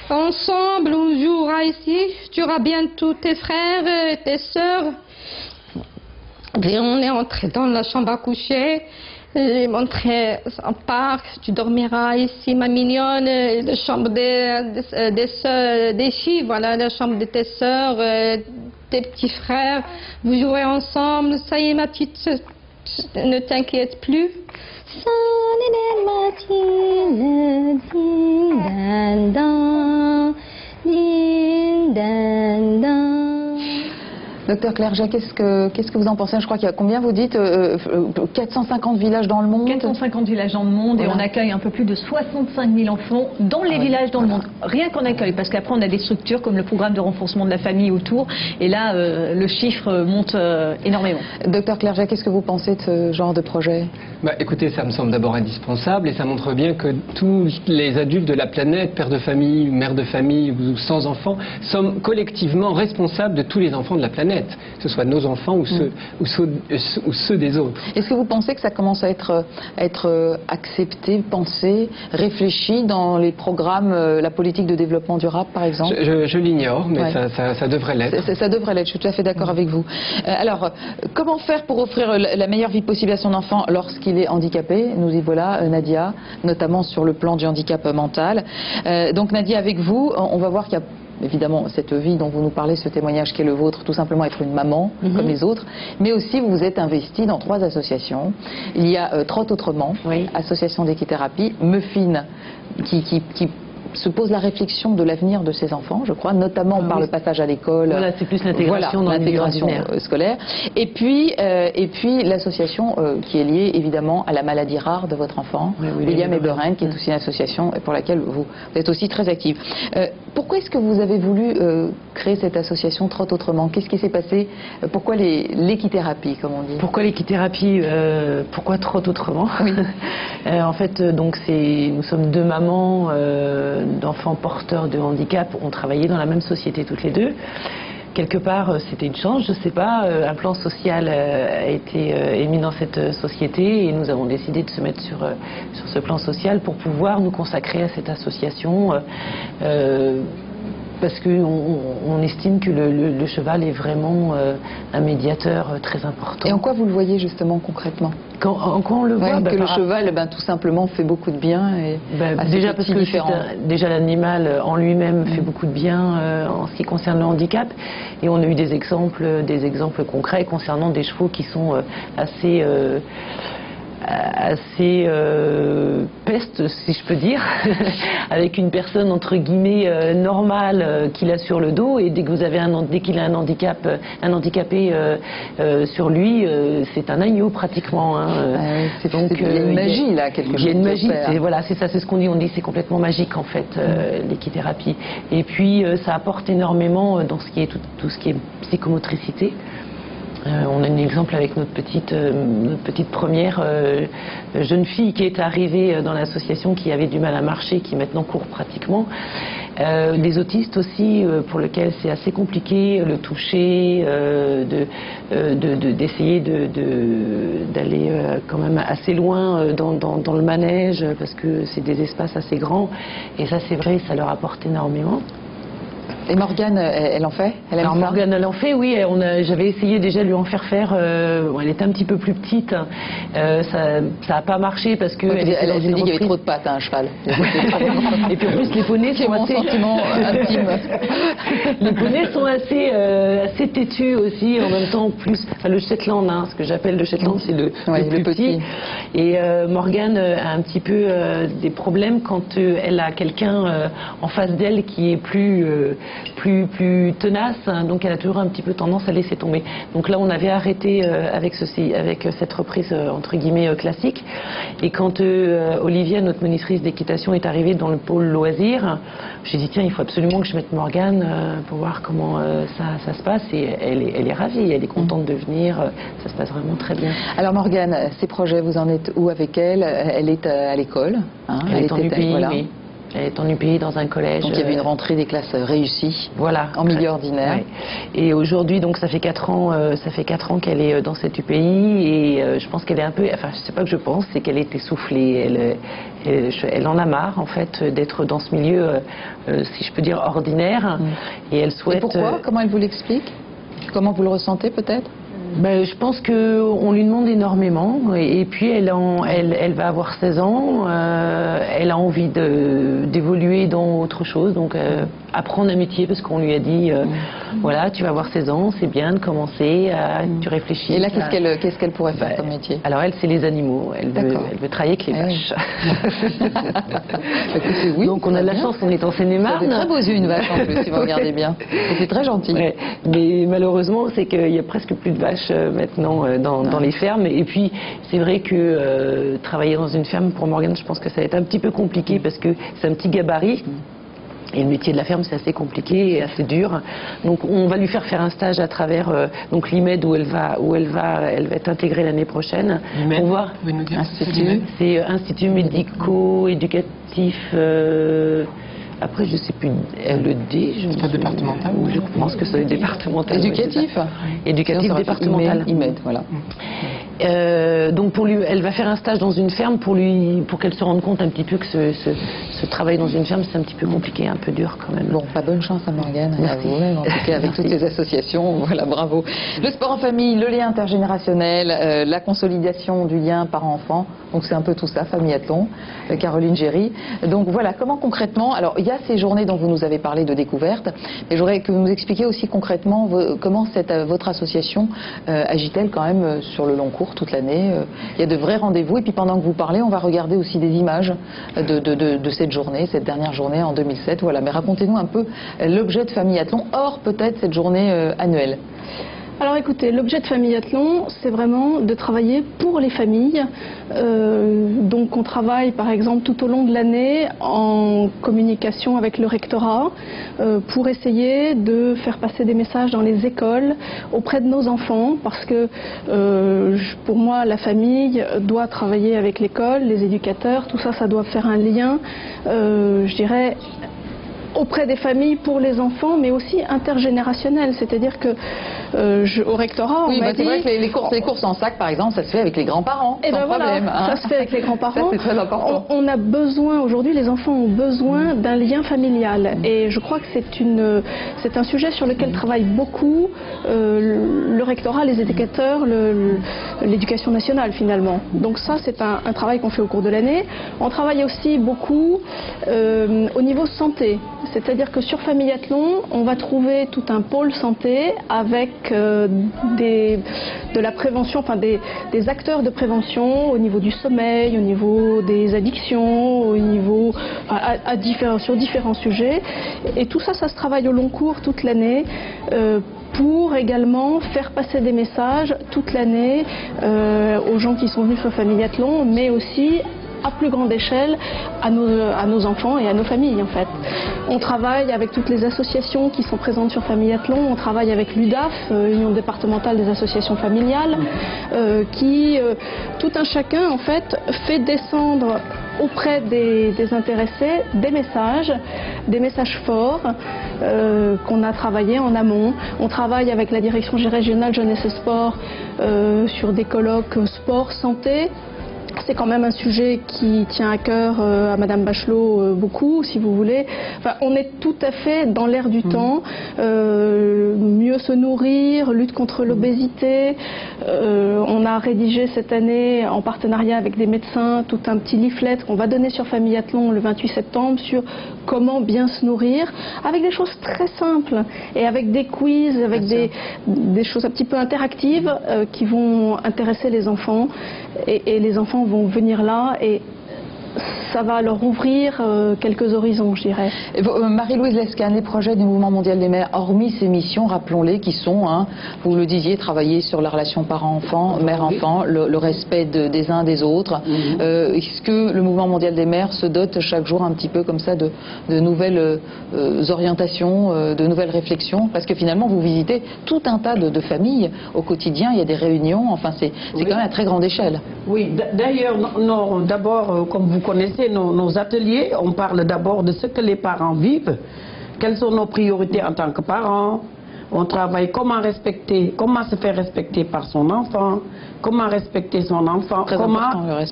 Ensemble, on jouera ici. Tu auras bientôt tes frères et tes sœurs. Et on est entré dans la chambre à coucher. J'ai montré un parc. Tu dormiras ici, ma mignonne. La chambre des filles, voilà, la chambre de tes sœurs, tes petits frères. Vous jouerez ensemble. Ça y est, ma petite, ne t'inquiète plus. Docteur Clerget, qu'est-ce que vous en pensez? Je crois qu'il y a combien, vous dites 450 villages dans le monde? 450 villages dans le monde, voilà. Et on accueille un peu plus de 65 000 enfants dans les villages dans le monde. Rien qu'on accueille, parce qu'après on a des structures comme le programme de renforcement de la famille autour, et là le chiffre monte énormément. Docteur Clerget, qu'est-ce que vous pensez de ce genre de projet? Écoutez, ça me semble d'abord indispensable, et ça montre bien que tous les adultes de la planète, pères de famille, mères de famille ou sans enfants, sommes collectivement responsables de tous les enfants de la planète. Que ce soit nos enfants ou ceux des autres. Est-ce que vous pensez que ça commence à être accepté, pensé, réfléchi dans les programmes, la politique de développement durable par exemple? Je l'ignore, mais ça devrait l'être. Ça devrait l'être, je suis tout à fait d'accord avec vous. Alors, comment faire pour offrir la meilleure vie possible à son enfant lorsqu'il est handicapé? Nous y voilà, Nadia, notamment sur le plan du handicap mental. Donc Nadia, avec vous, on va voir qu'il y a évidemment cette vie dont vous nous parlez, ce témoignage qui est le vôtre, tout simplement être une maman comme les autres, mais aussi vous vous êtes investi dans 3 associations. Il y a Trotte Autrement, association d'équithérapie, Muffin qui se pose la réflexion de l'avenir de ces enfants, je crois, notamment par le passage à l'école. Voilà, c'est plus l'intégration dans l'intégration scolaire. Et puis l'association qui est liée évidemment à la maladie rare de votre enfant, William Eberen, qui est aussi une association pour laquelle vous êtes aussi très active. Pourquoi est-ce que vous avez voulu créer cette association Trot Autrement? Qu'est-ce qui s'est passé? Pourquoi l'équithérapie, comme on dit? Pourquoi l'équithérapie? Pourquoi Trot Autrement? En fait, donc nous sommes deux mamans d'enfants porteurs de handicap. On travaillait dans la même société toutes les deux. Quelque part, c'était une chance, je ne sais pas. Un plan social a été émis dans cette société et nous avons décidé de se mettre sur ce plan social pour pouvoir nous consacrer à cette association. Parce qu'on estime que le cheval est vraiment un médiateur très important. Et en quoi vous le voyez justement concrètement? En quoi on le voit? Que le cheval, tout simplement, fait beaucoup de bien. Et déjà parce que déjà l'animal en lui-même fait beaucoup de bien en ce qui concerne le handicap. Et on a eu des exemples concrets concernant des chevaux qui sont assez peste, si je peux dire, avec une personne entre guillemets normale qu'il a sur le dos, et dès qu'il a un handicapé sur lui, c'est un agneau pratiquement. Donc il y a une magie là, quelque chose. Il y a une magie, voilà, c'est ça, c'est ce qu'on dit. On dit c'est complètement magique en fait, l'équithérapie. Et puis ça apporte énormément dans tout ce qui est psychomotricité. On a un exemple avec notre petite première jeune fille qui est arrivée dans l'association, qui avait du mal à marcher, qui maintenant court pratiquement. Des autistes aussi, pour lesquels c'est assez compliqué, le toucher, d'essayer d'aller quand même assez loin dans le manège, parce que c'est des espaces assez grands. Et ça, c'est vrai, ça leur apporte énormément. Et Morgane, elle en fait? Alors Morgane, elle en fait, oui. J'avais essayé déjà de lui en faire. Elle était un petit peu plus petite. Ça n'a pas marché parce que elle s'est dit qu'il y avait trop de pattes à un cheval. Et puis en plus, les poneys sont assez... sentiment intime. Les poneys sont assez têtus aussi. En même temps, le Shetland, ce que j'appelle le Shetland, c'est le plus petit. Et Morgane a un petit peu des problèmes quand elle a quelqu'un en face d'elle qui est plus tenace, donc elle a toujours un petit peu tendance à laisser tomber. Donc là, on avait arrêté avec cette reprise entre guillemets classique. Et quand Olivia, notre monitrice d'équitation, est arrivée dans le pôle loisirs, j'ai dit tiens, il faut absolument que je mette Morgane pour voir comment ça se passe. Et elle est ravie, elle est contente de venir. Ça se passe vraiment très bien. Alors Morgane, ces projets, vous en êtes où avec elle? Elle est à l'école. Elle est en UPI, voilà. Oui. Elle est en UPI dans un collège. Donc il y avait une rentrée des classes réussie. Voilà. En milieu ordinaire. Ouais. Et aujourd'hui, donc ça fait 4 ans qu'elle est dans cette UPI, et je pense qu'elle est un peu, enfin je sais pas que je pense, c'est qu'elle est essoufflée. Elle en a marre en fait d'être dans ce milieu, si je peux dire, ordinaire. Et elle souhaite. Et pourquoi? Comment elle vous l'explique? Comment vous le ressentez peut-être? Je pense qu'on lui demande énormément, et puis elle va avoir 16 ans, elle a envie d'évoluer dans autre chose, donc apprendre un métier, parce qu'on lui a dit voilà, tu vas avoir 16 ans, c'est bien de commencer, tu réfléchis. Et là, qu'est-ce qu'elle pourrait faire comme métier? Alors elle, c'est les animaux, elle veut travailler avec les vaches. Oui, donc on a de la chance, on est en Seine-et-Marne. C'est très beaux yeux, une vache en plus, si vous regardez bien. C'est très gentil. Ouais. Mais malheureusement, c'est qu'il y a presque plus de vaches maintenant dans les fermes. Et puis c'est vrai que travailler dans une ferme pour Morgane, je pense que ça va être un petit peu compliqué, parce que c'est un petit gabarit. Et le métier de la ferme, c'est assez compliqué et assez dur. Donc on va lui faire un stage à travers donc l'IMED, où elle va être intégrée l'année prochaine. Pour voir c'est Institut médico-éducatif. Après, je ne sais plus, le D, c'est pas départemental. Je pense que c'est départemental. Éducatif. Éducatif départemental. IMED, voilà. Donc elle va faire un stage dans une ferme pour qu'elle se rende compte un petit peu que ce travail dans une ferme, c'est un petit peu compliqué, un peu dur quand même. Bon, bonne chance à Morgane, et à vous, en tout cas avec toutes ces associations, voilà, bravo. Le sport en famille, le lien intergénérationnel, la consolidation du lien parent-enfant, donc c'est un peu tout ça, Famillathlon, Caroline Géry. Donc voilà, comment concrètement, alors il y a ces journées dont vous nous avez parlé de découverte, mais j'aurais que vous nous expliquiez aussi concrètement comment votre association agit-elle quand même sur le long cours pour toute l'année. Il y a de vrais rendez-vous. Et puis pendant que vous parlez, on va regarder aussi des images de cette journée, cette dernière journée en 2007. Voilà. Mais racontez-nous un peu l'objet de Famillathlon, hors peut-être cette journée annuelle. Alors écoutez, l'objet de Famillathlon, c'est vraiment de travailler pour les familles. Donc on travaille par exemple tout au long de l'année en communication avec le rectorat pour essayer de faire passer des messages dans les écoles auprès de nos enfants, parce que pour moi la famille doit travailler avec l'école, les éducateurs, tout ça, ça doit faire un lien, je dirais, auprès des familles pour les enfants, mais aussi intergénérationnel. C'est-à-dire que au rectorat, on m'a dit... C'est vrai que les courses en sac, par exemple, ça se fait avec les grands-parents, sans problème. Ça se fait avec les grands-parents. C'est très important. On a besoin, aujourd'hui, les enfants ont besoin d'un lien familial. Et je crois que c'est un sujet sur lequel travaille beaucoup le rectorat, les éducateurs, l'éducation nationale, finalement. Donc ça, c'est un travail qu'on fait au cours de l'année. On travaille aussi beaucoup au niveau santé. C'est-à-dire que sur Famillathlon, on va trouver tout un pôle santé avec de la prévention, enfin des acteurs de prévention au niveau du sommeil, au niveau des addictions, au niveau sur différents sujets. Et tout ça, ça se travaille au long cours toute l'année. Pour également faire passer des messages toute l'année aux gens qui sont venus sur Famillathlon, mais aussi à plus grande échelle à nos enfants et à nos familles en fait. On travaille avec toutes les associations qui sont présentes sur Famillathlon, on travaille avec l'UDAF, Union départementale des associations familiales, qui tout un chacun en fait fait descendre auprès des intéressés des messages forts qu'on a travaillé en amont. On travaille avec la direction régionale jeunesse et sport sur des colloques sport, santé. C'est quand même un sujet qui tient à cœur à Madame Bachelot beaucoup, si vous voulez. Enfin, on est tout à fait dans l'air du temps. Mieux se nourrir, lutte contre l'obésité. On a rédigé cette année, en partenariat avec des médecins, tout un petit leaflet qu'on va donner sur Famillathlon le 28 septembre sur comment bien se nourrir, avec des choses très simples et avec des quiz, avec des choses un petit peu interactives qui vont intéresser les enfants. Et les enfants vont venir là et ça va leur ouvrir quelques horizons, je dirais. Marie-Louise Lescane, les projets du Mouvement mondial des mères, hormis ces missions, rappelons-les, qui sont, vous le disiez, travailler sur la relation parent-enfant, mère-enfant, le respect des uns des autres. Est-ce que le Mouvement mondial des mères se dote chaque jour un petit peu comme ça de nouvelles orientations, de nouvelles réflexions? Parce que finalement, vous visitez tout un tas de familles au quotidien, il y a des réunions, enfin c'est quand même à très grande échelle. Oui, d'ailleurs, d'abord, comme vous connaissez nos ateliers, on parle d'abord de ce que les parents vivent, quelles sont nos priorités en tant que parents. On travaille comment se faire respecter par son enfant, comment respecter son enfant,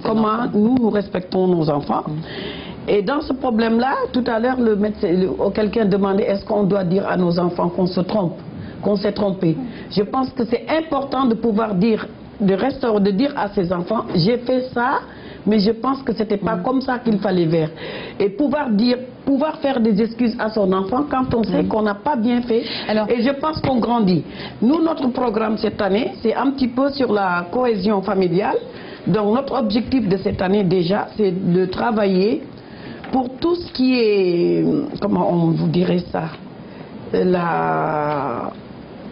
comment nous respectons nos enfants. Et dans ce problème-là, tout à l'heure, quelqu'un demandait est-ce qu'on doit dire à nos enfants qu'on se trompe, qu'on s'est trompé. Je pense que c'est important de pouvoir dire, de dire à ses enfants j'ai fait ça, mais je pense que c'était pas comme ça qu'il fallait faire. Et pouvoir faire des excuses à son enfant quand on sait qu'on n'a pas bien fait. Et je pense qu'on grandit. Nous, notre programme cette année, c'est un petit peu sur la cohésion familiale. Donc notre objectif de cette année déjà, c'est de travailler pour tout ce qui est, comment on vous dirait ça,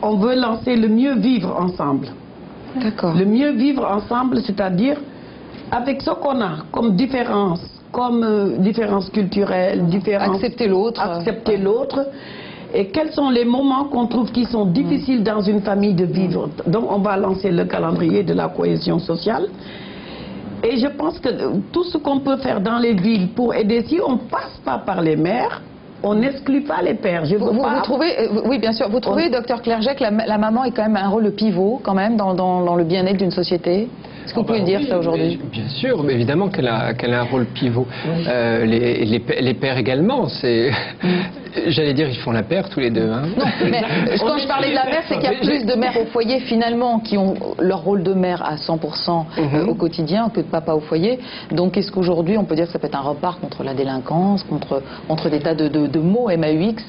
on veut lancer le mieux vivre ensemble. D'accord. Le mieux vivre ensemble, c'est-à-dire avec ce qu'on a comme différence, différence culturelle, accepter l'autre. Et quels sont les moments qu'on trouve qui sont difficiles dans une famille de vivre. Donc on va lancer le calendrier de la cohésion sociale. Et je pense que tout ce qu'on peut faire dans les villes pour aider, si on ne passe pas par les maires, on n'exclut pas les pères. Vous trouvez, oui bien sûr, vous trouvez, docteur Clerget, que la maman est quand même un rôle pivot quand même dans le bien-être d'une société? Est-ce que vous pouvez dire ça aujourd'hui? Bien sûr, mais évidemment qu'elle a un rôle pivot. Les pères également, c'est... J'allais dire, ils font la paire tous les deux. Hein. Non, mais quand je parlais de la mère, c'est qu'il y a plus de mères au foyer finalement qui ont leur rôle de mère à 100% au quotidien que de papa au foyer. Donc est-ce qu'aujourd'hui on peut dire que ça peut être un rempart contre la délinquance, contre des tas de mots MAUX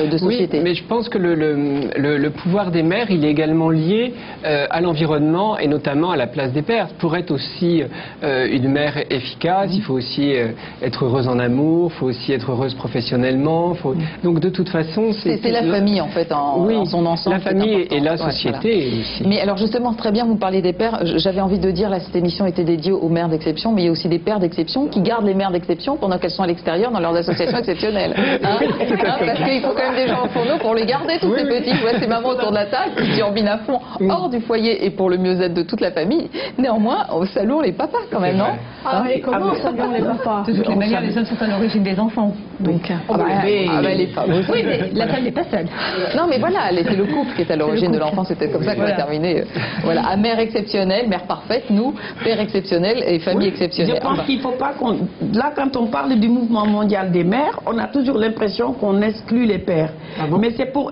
de société? Oui, mais je pense que le pouvoir des mères, il est également lié à l'environnement et notamment à la place des pères. Pour être aussi une mère efficace, il faut aussi être heureuse en amour, il faut aussi être heureuse professionnellement. Donc de toute façon, c'est la famille en fait en son ensemble. La famille et la société aussi. Mais alors justement, très bien, vous parlez des pères. J'avais envie de dire, là, cette émission était dédiée aux mères d'exception, mais il y a aussi des pères d'exception qui gardent les mères d'exception pendant qu'elles sont à l'extérieur dans leurs associations exceptionnelles. Parce qu'il faut quand même des gens pour nous pour les garder, tous ces petits. Ouais, ces mamans autour de la table qui turbinent à fond hors du foyer et pour le mieux-être de toute la famille. Néanmoins, saluons les papas quand même, non? Mais comment saluons les papas? De toutes les manières, les hommes sont à l'origine des enfants. Donc, les femmes aussi. Oui, mais la femme n'est pas seule. Non, mais voilà, c'est le couple qui est à l'origine de l'enfant. C'était comme ça qu'on va terminer. Voilà, à mère exceptionnelle, mère parfaite, nous, père exceptionnel et famille exceptionnelle. Je pense qu'il ne faut pas qu'on... Là, quand on parle du mouvement mondial des mères, on a toujours l'impression qu'on exclut les pères. Mais c'est pour...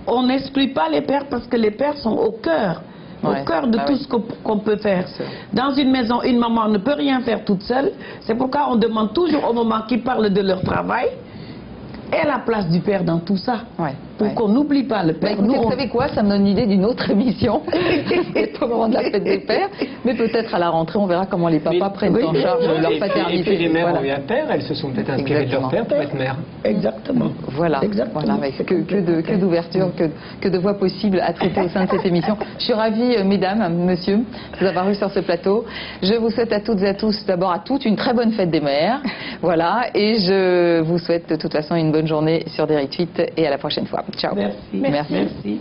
On n'exclut pas les pères parce que les pères sont au cœur. Au cœur de tout ce qu'on peut faire. Dans une maison, une maman ne peut rien faire toute seule. C'est pourquoi on demande toujours aux mamans qui parlent de leur travail et la place du père dans tout ça. Pour qu'on n'oublie pas le père. Écoutez, vous savez quoi, ça me donne l'idée d'une autre émission. C'est au moment de la fête des pères. Mais peut-être à la rentrée, on verra comment les papas prennent en charge leur paternité. Et puis les mères ont eu un père, elles se sont peut-être inspirées de leur père pour être mères. Exactement. Voilà. Mais que d'ouverture, que de voix possibles à traiter au sein de cette émission. Je suis ravie, mesdames, monsieur, de vous avoir eu sur ce plateau. Je vous souhaite à toutes et à tous, d'abord à toutes, une très bonne fête des mères. Voilà. Et je vous souhaite de toute façon une bonne journée sur Direct 8 et à la prochaine fois. Ciao. Merci.